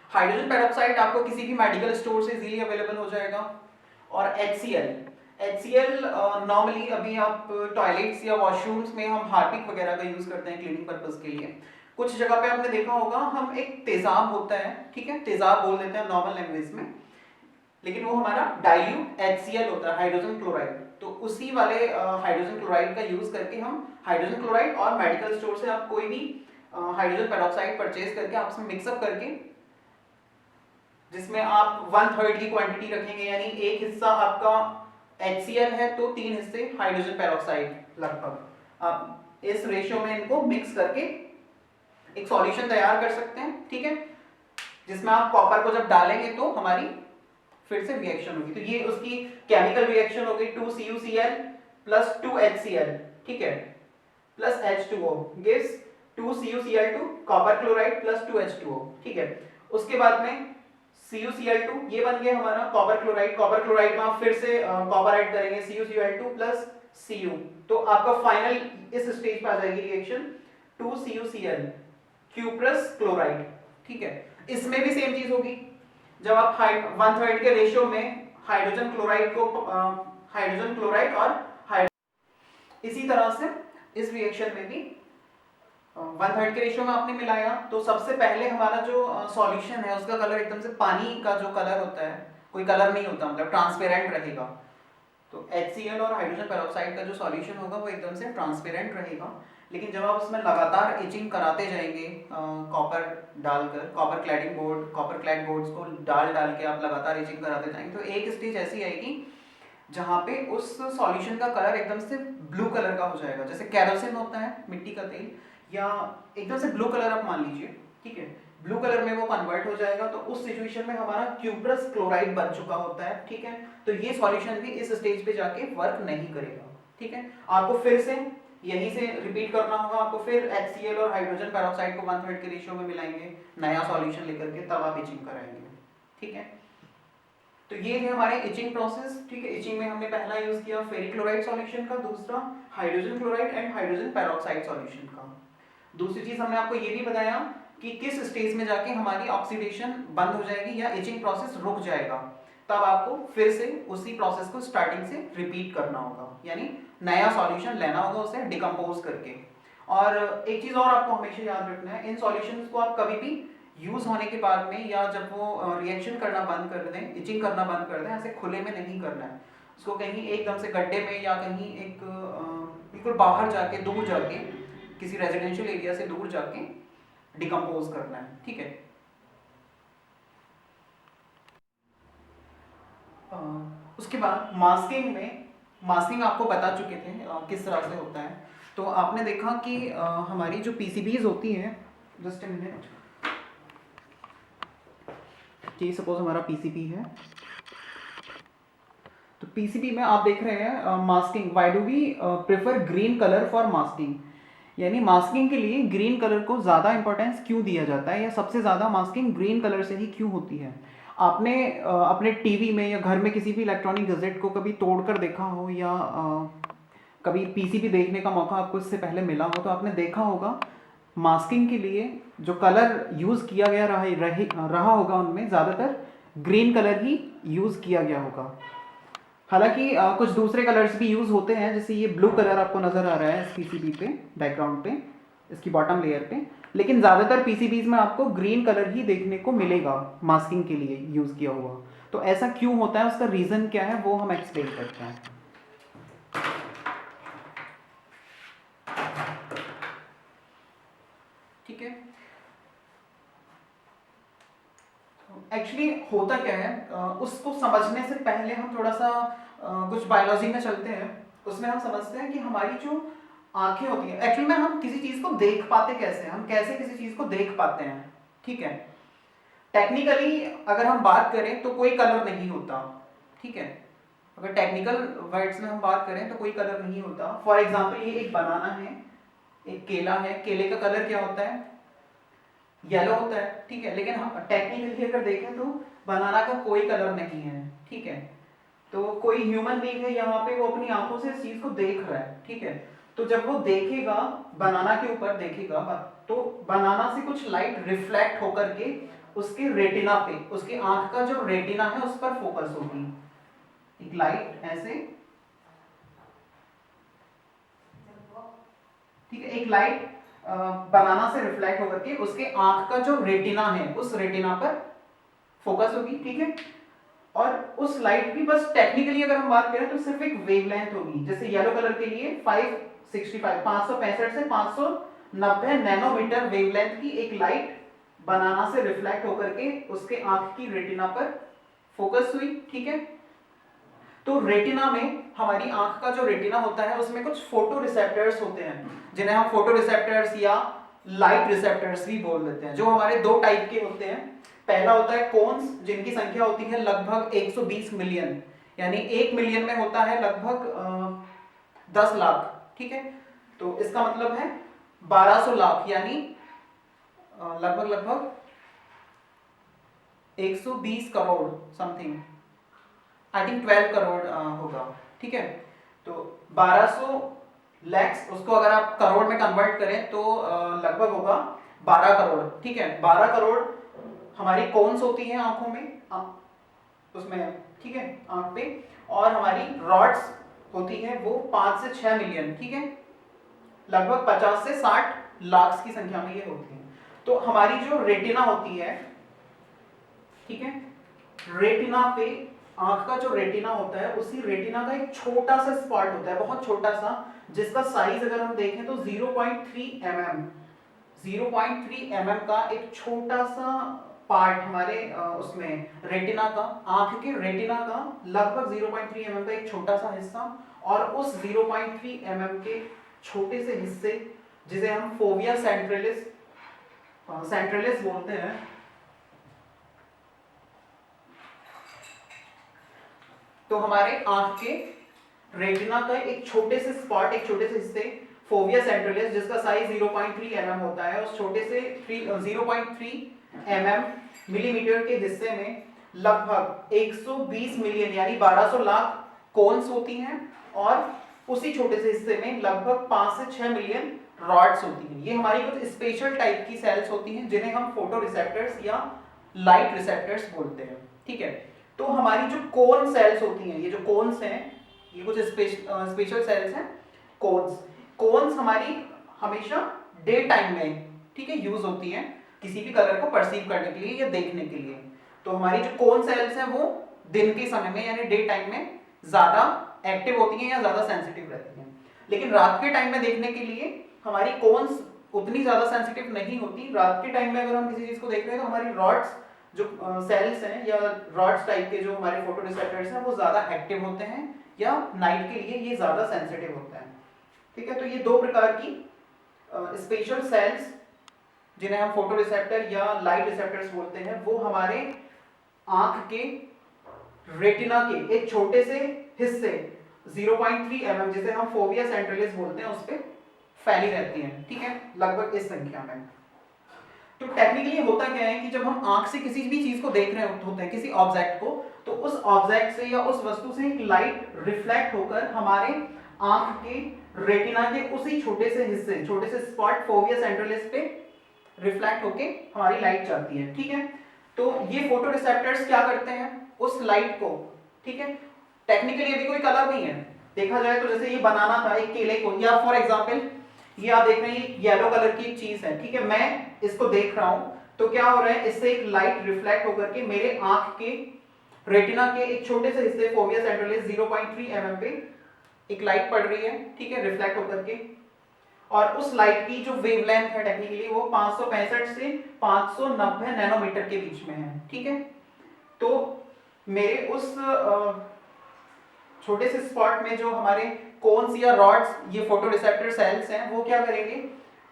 हाइड्रोजन पेरोक्साइड आपको किसी भी मेडिकल स्टोर से इजीली अवेलेबल हो जाएगा। और HCl नॉर्मली अभी आप टॉयलेट्स या वॉशरूम्स में हम हार्पिक वगैरह का यूज करते हैं क्लीनिंग पर्पस के लिए। कुछ जगह पे आपने देखा होगा हम एक तेजाब होता है, ठीक है, तेजाब बोल देते हैं नॉर्मल लैंग्वेज में, लेकिन वो हमारा डाइल्यूट HCl होता है, हाइड्रोजन क्लोराइड। तो उसी वाले हाइड्रोजन क्लोराइड का यूज करके हम हाइड्रोजन क्लोराइड और मेडिकल स्टोर से आप कोई भी हाइड्रोजन पेरोक्साइड परचेज करके आपस में मिक्सअप करके, जिसमें आप 1/3 की क्वांटिटी रखेंगे, यानी एक हिस्सा आपका HCl है तो 3 हिस्से हाइड्रोजन पेरोक्साइड लगभग। आप इस रेशियो में इनको मिक्स करके एक सॉल्यूशन तैयार कर सकते हैं, ठीक है, जिसमें आप कॉपर को जब डालेंगे तो हमारी फिर से रिएक्शन होगी। तो ये उसकी केमिकल रिएक्शन होगी 2CuCl प्लस 2HCl, ठीक है, plus H2O gives 2CuCl2 copper chloride plus 2H2O, ठीक है। उसके बाद में CuCl2 ये बन गया हमारा कॉपर क्लोराइड। कॉपर क्लोराइड में आप फिर से कॉपर ऐड करेंगे CuCl2 प्लस Cu, तो आपका फाइनल इस स्टेज पे आ जाएगी रिएक्शन 2CuCl क्यूप्रस क्लोराइड, ठीक है। इसमें भी सेम चीज होगी, जब आप 1/3 के रेशियो में हाइड्रोजन क्लोराइड को हाइड्रोजन क्लोराइड और इसी तरह से इस रिएक्शन में भी 1/3 के रेशियो में आपने मिलाया, तो सबसे पहले हमारा जो सॉल्यूशन है उसका कलर एकदम से पानी का जो कलर होता है, कोई कलर नहीं होता, मतलब ट्रांसपेरेंट रहेगा। तो HCl और हाइड्रोजन पेरोक्साइड का जो सॉल्यूशन होगा वो एकदम से ट्रांसपेरेंट रहेगा। लेकिन जब आप उसमें लगातार इचिंग कराते जाएंगे कॉपर डालकर, copper cladding board, copper clad boards को डाल के आप लगातार इचिंग कराते जाएंगे, तो एक स्टेज ऐसी आएगी जहाँ पे उस सॉल्यूशन का कलर एकदम से ब्लू कलर का हो जाएगा, जैसे कैरोसिन होता है मिट्टी का तेल, या एकदम से ब्लू कलर आप मान लीजिए, ठीक है, ब्लू कलर में वो कन्वर्ट हो जाएगा। तो उस सिचुएशन में हमारा क्यूप्रस क्लोराइड बन चुका होता है, ठीक है। तो ये सॉल्यूशन भी इस स्टेज पे जाके वर्क नहीं करेगा, ठीक है। आपको फिर से यहीं से रिपीट करना होगा, आपको फिर HCl और हाइड्रोजन पेरोक्साइड को 1/3 के रेशियो में मिलाएंगे नया सॉल्यूशन लेकर के, तब आप इचिंग कराएंगे, ठीक है। तो ये थे हमारे इचिंग प्रोसेस, ठीक है। इचिंग में हमने पहला यूज किया फेरिक क्लोराइड सॉल्यूशन का, दूसरा hydrogen chloride and hydrogen peroxide solution का। दूसरी चीज हमने आपको ये भी बताया कि किस स्टेज में जाके हमारी ऑक्सीडेशन बंद हो जाएगी या इचिंग प्रोसेस रुक जाएगा, तब आपको फिर से उसी प्रोसेस को स्टार्टिंग से रिपीट करना होगा, यानी नया सॉल्यूशन लेना होगा उसे डिकम्पोज करके। और एक चीज और आपको हमेशा याद रखना है, इन सॉल्यूशंस को आप कभी भी यूज होने के बाद में या जब वो रिएक्शन करना बंद कर दें, इचिंग करना बंद कर दें, ऐसे खुले में नहीं करना है। उसको कहीं एकदम से गड्ढे में या कहीं एक बिल्कुल बाहर जाके, दूर जाके, किसी रेजिडेंशियल एरिया से दूर जाके डिकम्पोज करना है, ठीक है। उसके बाद मास्किंग आपको बता चुके थे किस तरह से होता है। तो आपने देखा कि हमारी जो PCBs होती हैं, जस्ट अ मिनट, कि सपोज हमारा PCB है, तो PCB में आप देख रहे हैं masking, why do we prefer green colour for masking, यानी मास्किंग के लिए ग्रीन कलर को ज़्यादा इंपॉर्टेंस क्यों दिया जाता है, या सबसे ज़्यादा मास्किंग ग्रीन कलर से ही क्यों होती है। आपने अपने टीवी में या घर में किसी भी इलेक्ट्रॉनिक गैजेट को कभी तोड़कर देखा हो, या कभी PCB देखने का मौका आपको इससे पहले मिला हो, तो आपने देखा होगा मास्किंग के लिए जो कलर यूज़ किया गया रहा होगा उनमें ज़्यादातर ग्रीन कलर ही यूज़ किया गया होगा। हालांकि कुछ दूसरे कलर्स भी यूज़ होते हैं, जैसे ये ब्लू कलर आपको नज़र आ रहा है इस PCB पे, बैकग्राउंड पे, इसकी बॉटम लेयर पे, लेकिन ज़्यादातर PCBs में आपको ग्रीन कलर ही देखने को मिलेगा मास्किंग के लिए यूज़ किया हुआ। तो ऐसा क्यों होता है, उसका रीज़न क्या है, वो हम एक्सप्लेन करते हैं। ठीक है, एक्चुअली होता क्या है, उसको समझने से पहले हम थोड़ा सा कुछ बायोलॉजी में चलते हैं। उसमें हम समझते हैं कि हमारी जो आंखें होती हैं, एक्चुअली में हम किसी चीज को देख पाते कैसे, हम कैसे किसी चीज को देख पाते हैं, ठीक है। टेक्निकली अगर हम बात करें तो कोई कलर नहीं होता, ठीक है। अगर टेक्निकल वर्ड्स में हम बात करें तो कोई कलर नहीं होता। फॉर एग्जाम्पल ये एक बनाना है, एक केला है, केले का कलर क्या होता है, येलो होता है, ठीक है। लेकिन टेक्निकली अगर देखें तो बनाना का कोई कलर नहीं है, ठीक है। तो कोई ह्यूमन बीइंग है यहाँ पे, वो अपनी आंखों से इस चीज को देख रहा है, ठीक है। तो जब वो देखेगा, बनाना के ऊपर देखेगा, तो बनाना से कुछ लाइट रिफ्लेक्ट होकर के उसके रेटिना पे, उसकी आंख का जो रेटिना है उस पर फोकस होगी। एक लाइट ऐसे, ठीक है, एक लाइट बनाना से रिफ्लेक्ट होकर के उसके आंख का जो रेटिना है उस रेटिना पर फोकस होगी, ठीक है। और उस लाइट की बस टेक्निकली अगर हम बात करें तो सिर्फ एक वेवलेंथ होगी। जैसे येलो कलर के लिए 565 से 500 90 नैनोमीटर वेवलेंथ की एक लाइट बनाना से रिफ्लेक्ट होकर के उसके आंख की रेटिना पर फोकस हुई, ठीक है। तो रेटिना में, हमारी आंख का जो रेटिना होता है उसमें कुछ फोटो रिसेप्टर्स होते हैं, जिन्हें हम फोटो रिसेप्टर्स या लाइट रिसेप्टर्स भी बोल देते हैं, जो हमारे दो टाइप के होते हैं। पहला होता है कोन्स, जिनकी संख्या होती है लगभग 120 मिलियन, यानी 1 मिलियन में होता है लगभग 10 लाख, ठीक है। तो इसका मतलब है 1200 लाख, यानी लगभग लगभग 120 crore something, I think 12 crore होगा, ठीक है। तो 1200 लैक्स, उसको अगर आप करोड़ में कन्वर्ट करें तो लगभग होगा 12 करोड़, ठीक है। 12 करोड़ हमारी कोन्स होती हैं आंखों में, उसमें, ठीक है, आंख पे। और हमारी रॉड्स होती है वो 5 से 6 मिलियन, ठीक है। लगभग 50 से 60 लाख की संख्या में ये होती है। तो हमारी जो रेटिना होती है, ठीक है, रेटिना पे, आंख का जो रेटिना होता है, उसी रेटिना का एक छोटा सा स्पॉट होता है, बहुत छोटा सा, जिसका साइज अगर हम देखें तो 0.3 mm, 0.3 mm का एक छोटा सा पार्ट हमारे उसमें रेटिना का, आंख के रेटिना का लगभग 0.3 mm का एक छोटा सा हिस्सा, और उस 0.3 mm के छोटे से हिस्से, जिसे हम फोविया सेंट्रलिस सेंट्रलिस बोलते हैं, तो हमारे आंख के रेटिना का एक छोटे से स्पॉट, एक छोटे से हिस्से, फोविया सेंट्रलिस, जिसका साइज 0.3 mm होता है, उस छोटे से 0.3 mm मिलीमीटर के हिस्से में लगभग 120 मिलियन यानी 1200 लाख कोन्स होती हैं, और उसी छोटे से हिस्से में लगभग 5 से 6 मिलियन रॉड्स होती हैं। ये हमारी कुछ स्पेशल टाइप की सेल्स होती हैं, जिन्हें हम फोटो रिसेप्टर्स या लाइट रिसेप्टर्स बोलते हैं, ठीक है। तो हमारी जो कोन सेल्स होती हैं, ये जो कोन्स हैं, ये कुछ स्पेशल सेल्स हैं, कोन्स। कोन्स हमारी हमेशा डे टाइम में, ठीक है, यूज होती हैं किसी भी कलर को परसीव करने के लिए या देखने के लिए। तो हमारी जो कोन सेल्स हैं वो दिन के समय में यानी डे टाइम में ज्यादा एक्टिव होती हैं या ज्यादा सेंसिटिव रहती हैं, लेकिन रात के टाइम में देखने के लिए हमारी कोन्स उतनी ज्यादा सेंसिटिव नहीं होती। रात के टाइम में अगर हम किसी चीज को देख रहे हैं तो हमारी रॉड्स जो सेल्स हैं या रॉड्स टाइप के जो हमारे फोटो रिसेप्टर्स हैं वो ज्यादा एक्टिव होते हैं, या नाइट के लिए ये ज्यादा सेंसिटिव होते हैं, ठीक है। तो ये दो प्रकार की स्पेशल सेल्स, जिन्हें हम फोटो रिसेप्टर या लाइट रिसेप्टर्स बोलते हैं, वो हमारे आंख के रेटिना के एक छोटे से हिस्से 0.3 mm, जिसे हम फोविया सेंट्रलिस बोलते हैं, उस पर फैली रहती हैं, ठीक है, लगभग इस संख्या में। तो टेक्निकली होता क्या है कि जब हम आंख से किसी भी चीज को देख रहे होते हैं, किसी ऑब्जेक्ट को, तो उस ऑब्जेक्ट से या उस वस्तु से एक लाइट रिफ्लेक्ट होकर हमारे आंख के रेटिना के उसी छोटे से हिस्से, छोटे से स्पॉट फोविया सेंट्रलिस पे रिफ्लेक्ट होके हमारी लाइट जाती है, ठीक है। तो ये फोटो रिसेप्टर्स क्या करते हैं, उस लाइट को, ठीक है, टेक्निकली अभी कोई कलर नहीं है, देखा जाए तो जैसे ये बनाना था एक केले को, या फॉर एग्जांपल ये आप देख रहे हैं येलो कलर की एक चीज है, ठीक है, मैं इसको देख रहा हूं, तो क्या हो रहा है, इससे एक लाइट रिफ्लेक्ट होकर के मेरे आंख के रेटिना के एक छोटे से हिस्से फोविया सेंट्रलिस 0.3 mm पे एक लाइट पड़ रही है, ठीक है, रिफ्लेक्ट होकर के, और उस लाइट की जो वेवलेंथ है टेक्निकली वो 565 से 590 नैनोमीटर के बीच में है, ठीक है। तो मेरे उस छोटे से स्पॉट में जो हमारे कोन्स या रॉड्स, ये फोटो रिसेप्टर सेल्स हैं, वो क्या करेंगे,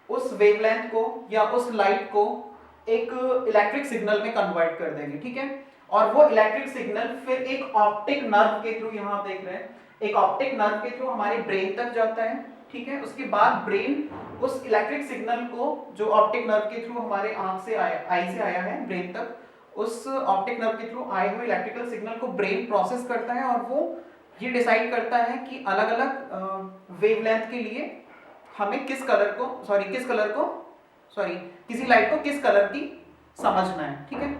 उस वेवलेंथ को या उस लाइट को एक इलेक्ट्रिक सिग्नल में कन्वर्ट कर देंगे, ठीक है। और वो इलेक्ट्रिक सिग्नल फिर एक ऑप्टिक नर्व के थ्रू, यहां आप देख रहे हैं, एक ऑप्टिक नर्व के थ्रू हमारे ब्रेन तक जाता है, ठीक है। उसके बाद ब्रेन उस इलेक्ट्रिक सिग्नल को, जो ऑप्टिक नर्व के थ्रू हमारे आंख से आया, आई से आया है ब्रेन तक, उस ऑप्टिक नर्व के थ्रू आए हुए इलेक्ट्रिकल सिग्नल को ब्रेन प्रोसेस करता है, और वो ये डिसाइड करता है कि अलग अलग वेवलेंथ के लिए हमें किस कलर को किसी लाइट को किस कलर की समझना है, ठीक है।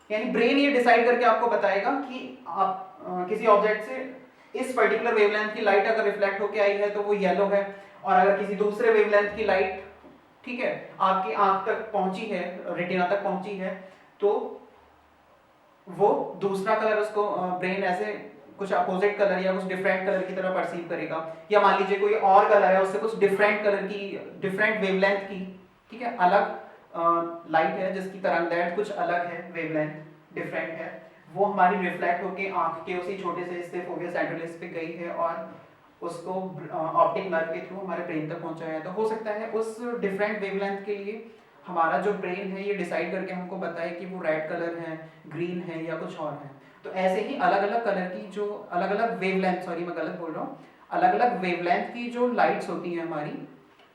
यानी ब्रेन ये डिसाइड करके आपको बताएगा कि आप किसी ऑब्जेक्ट से इस पर्टिकुलर वेवलेंथ की लाइट अगर रिफ्लेक्ट होकर आई है तो वो येलो है, और अगर किसी दूसरे वेवलेंथ की लाइट, ठीक है, आपकी आंख तक पहुंची है, रेटिना तक पहुंची है, तो वो दूसरा कलर उसको ब्रेन ऐसे कुछ अपोजिट कलर या कुछ डिफरेंट कलर की तरह परसीव करेगा, या मान लीजिए कोई और कलर है उससे कुछ डिफरेंट कलर की, डिफरेंट वेवलेंथ की, ठीक है, अलग लाइट है जिसकी तरंगदैर्घ्य कुछ अलग है, वेवलेंथ डिफरेंट है, वो हमारी रिफ्लेक्ट होके आंख के उसी छोटे से हिस्से फोविया सेंट्रलिस पे गई है और उसको ऑप्टिक नर्व के थ्रू हमारे ब्रेन तक पहुंचाया है। तो हो सकता है उस डिफरेंट वेवलेंथ के लिए हमारा जो ब्रेन है ये डिसाइड करके हमको बताए कि वो रेड कलर है, ग्रीन है या कुछ और है। तो ऐसे ही अलग अलग कलर की जो अलग अलग वेवलेंथ, सॉरी मैं गलत बोल रहा हूँ, अलग अलग वेवलेंथ की जो लाइट्स होती हैं हमारी,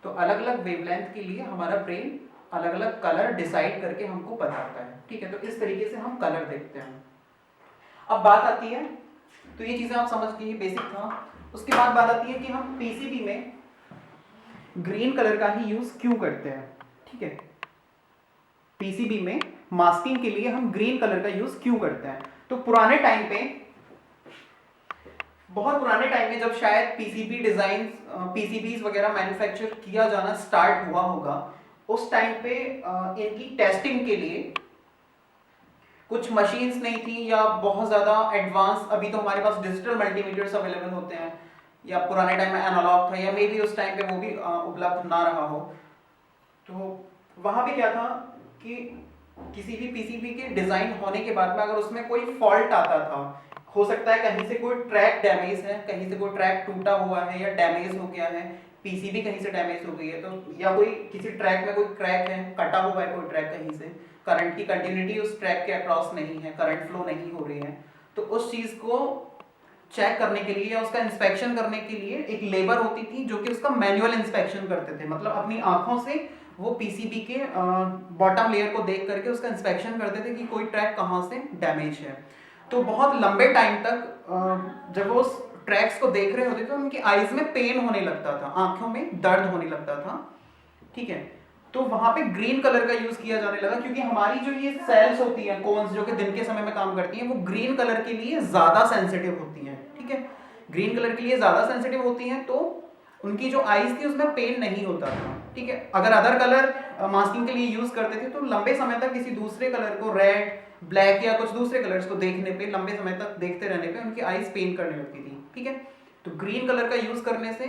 तो अलग अलग वेवलेंथ के लिए हमारा ब्रेन अलग अलग कलर डिसाइड करके हमको बताता है, ठीक है। तो इस तरीके से हम कलर देखते हैं। अब बात आती है, तो ये चीजें आप समझ गए, बेसिक था। उसके बाद बात आती है कि हम पीसीबी में ग्रीन कलर का ही यूज क्यों करते हैं, ठीक है। पीसीबी में मास्किंग के लिए हम ग्रीन कलर का यूज क्यों करते हैं? तो पुराने टाइम पे, बहुत पुराने टाइम में जब शायद पीसीबी डिजाइन, पीसीबीज वगैरह मैन्युफैक्चर किया जाना स्टार्ट हुआ होगा, उस टाइम पे इनकी टेस्टिंग के लिए कुछ मशीन्स नहीं थी या बहुत ज़्यादा एडवांस, अभी तो हमारे पास डिजिटल मल्टीमीटर्स अवेलेबल होते हैं, या पुराने टाइम में एनालॉग था, या मे बी उस टाइम पे वो भी उपलब्ध ना रहा हो। तो वहाँ पे क्या था कि किसी भी पीसीबी के डिज़ाइन होने के बाद में अगर उसमें कोई फॉल्ट आता था, हो सकता है कहीं से कोई ट्रैक डैमेज है, कहीं से कोई ट्रैक टूटा हुआ है या डैमेज हो गया है, पीसीबी कहीं से डैमेज हो गई है, तो या कोई किसी ट्रैक में कोई क्रैक है, कटा हुआ है कोई ट्रैक कहीं से, करंट की कंटिन्यूटी उस ट्रैक के अक्रॉस नहीं है, करंट फ्लो नहीं हो रही है, तो उस चीज़ को चेक करने के लिए या उसका इंस्पेक्शन करने के लिए एक लेबर होती थी जो कि उसका मैनुअल इंस्पेक्शन करते थे। मतलब अपनी आंखों से वो पीसीबी के बॉटम लेयर को देख करके उसका इंस्पेक्शन करते थे कि कोई ट्रैक कहाँ से डैमेज है। तो बहुत लंबे टाइम तक जब वो उस ट्रैक्स को देख रहे होते थे उनकी आईज में पेन होने लगता था, आंखों में दर्द होने लगता था, ठीक है। तो वहां पे ग्रीन कलर का यूज किया जाने लगा, क्योंकि हमारी जो ये सेल्स होती हैं, कोन्स, जो कि दिन के समय में काम करती हैं, वो ग्रीन कलर के लिए ज्यादा सेंसिटिव होती हैं, ठीक है। ग्रीन कलर के लिए ज्यादा सेंसिटिव होती हैं, तो उनकी जो आईज थी उसमें पेन नहीं होता था, ठीक है। अगर अदर कलर मास्किंग के लिए यूज करते थे तो लंबे समय तक किसी दूसरे कलर को, रेड, ब्लैक या कुछ दूसरे कलर्स को देखने पे, लंबे समय तक देखते रहने पे उनकी आईज पेन करने लगती थी, ठीक है। तो ग्रीन कलर का यूज करने से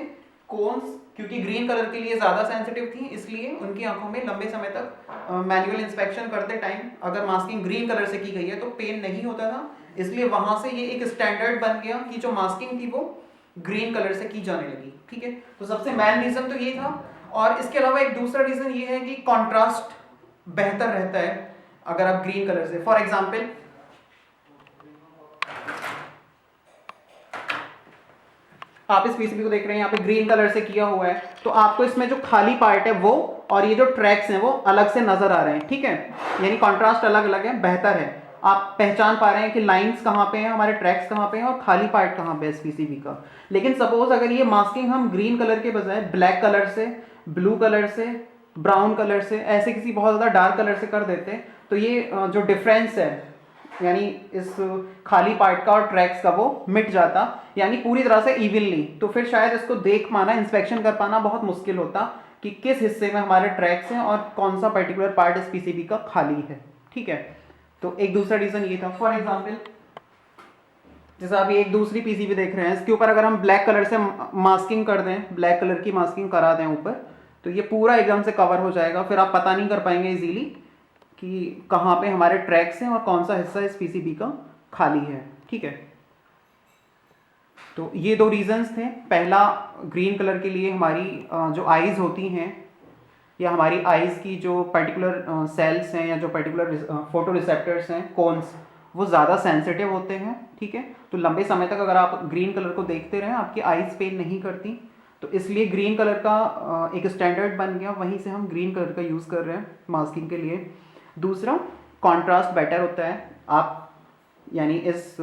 कोन्स, क्योंकि ग्रीन कलर के लिए ज्यादा सेंसिटिव थी, इसलिए उनकी आंखों में लंबे समय तक मैनुअल इंस्पेक्शन करते टाइम अगर मास्किंग ग्रीन कलर से की गई है तो पेन नहीं होता था। इसलिए वहां से ये एक स्टैंडर्ड बन गया कि जो मास्किंग थी वो ग्रीन कलर से की जाने लगी, ठीक है। तो सबसे मेन रीजन तो ये था। और इसके अलावा एक दूसरा रीजन ये है कि कॉन्ट्रास्ट बेहतर रहता है अगर आप ग्रीन कलर से, फॉर एग्जाम्पल आप इस पीसीबी को देख रहे हैं, यहाँ पे ग्रीन कलर से किया हुआ है, तो आपको इसमें जो खाली पार्ट है वो और ये जो ट्रैक्स हैं वो अलग से नजर आ रहे हैं, ठीक है। यानी कॉन्ट्रास्ट अलग अलग है, बेहतर है। आप पहचान पा रहे हैं कि लाइंस कहाँ पे हैं, हमारे ट्रैक्स कहाँ पे हैं और खाली पार्ट कहाँ पे है इस पीसीबी का। लेकिन सपोज अगर ये मास्किंग हम ग्रीन कलर के बजाय ब्लैक कलर से, ब्लू कलर से, ब्राउन कलर से, ऐसे किसी बहुत ज़्यादा डार्क कलर से कर देते, तो ये जो डिफरेंस है यानी इस खाली पार्ट का और ट्रैक्स का वो मिट जाता, यानी पूरी तरह से इवनली। तो फिर शायद इसको देख पाना, इंस्पेक्शन कर पाना बहुत मुश्किल होता कि किस हिस्से में हमारे ट्रैक्स हैं और कौन सा पर्टिकुलर पार्ट इस पीसीबी का खाली है, ठीक है। तो एक दूसरा रीजन ये था। फॉर एग्जाम्पल जैसे आप ये एक दूसरी पीसीबी देख रहे हैं, इसके ऊपर अगर हम ब्लैक कलर से मास्किंग कर दें, ब्लैक कलर की मास्किंग करा दें ऊपर, तो ये पूरा एकदम से कवर हो जाएगा, फिर आप पता नहीं कर पाएंगे इजीली कि कहाँ पे हमारे ट्रैक्स हैं और कौन सा हिस्सा इस पीसीबी का खाली है, ठीक है। तो ये दो रीजंस थे। पहला, ग्रीन कलर के लिए हमारी जो आईज होती हैं या हमारी आईज की जो पर्टिकुलर सेल्स हैं या जो पर्टिकुलर फोटो रिसेप्टर्स हैं, कोन्स, वो ज़्यादा सेंसिटिव होते हैं, ठीक है। तो लंबे समय तक अगर आप ग्रीन कलर को देखते रहें आपकी आईज पेन नहीं करती, तो इसलिए ग्रीन कलर का एक स्टैंडर्ड बन गया, वहीं से हम ग्रीन कलर का यूज़ कर रहे हैं मास्किंग के लिए। दूसरा, कॉन्ट्रास्ट बेटर होता है, आप यानी इस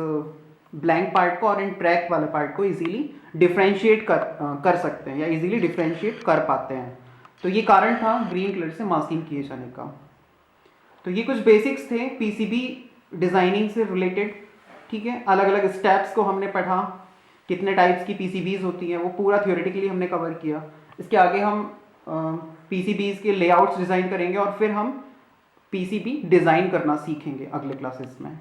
ब्लैंक पार्ट को और इन ट्रैक वाले पार्ट को इजीली डिफ्रेंशिएट कर सकते हैं या इजीली डिफ्रेंशिएट कर पाते हैं। तो ये कारण था ग्रीन कलर से मास्किंग किए जाने का। तो ये कुछ बेसिक्स थे पीसीबी डिज़ाइनिंग से रिलेटेड, ठीक है। अलग अलग स्टेप्स को हमने पढ़ा, कितने टाइप्स की पीसीबीज होती हैं वो पूरा थ्योरेटिकली हमने कवर किया। इसके आगे हम पीसीबीज के लेआउट्स डिज़ाइन करेंगे और फिर हम पीसीबी डिज़ाइन करना सीखेंगे अगले क्लासेस में।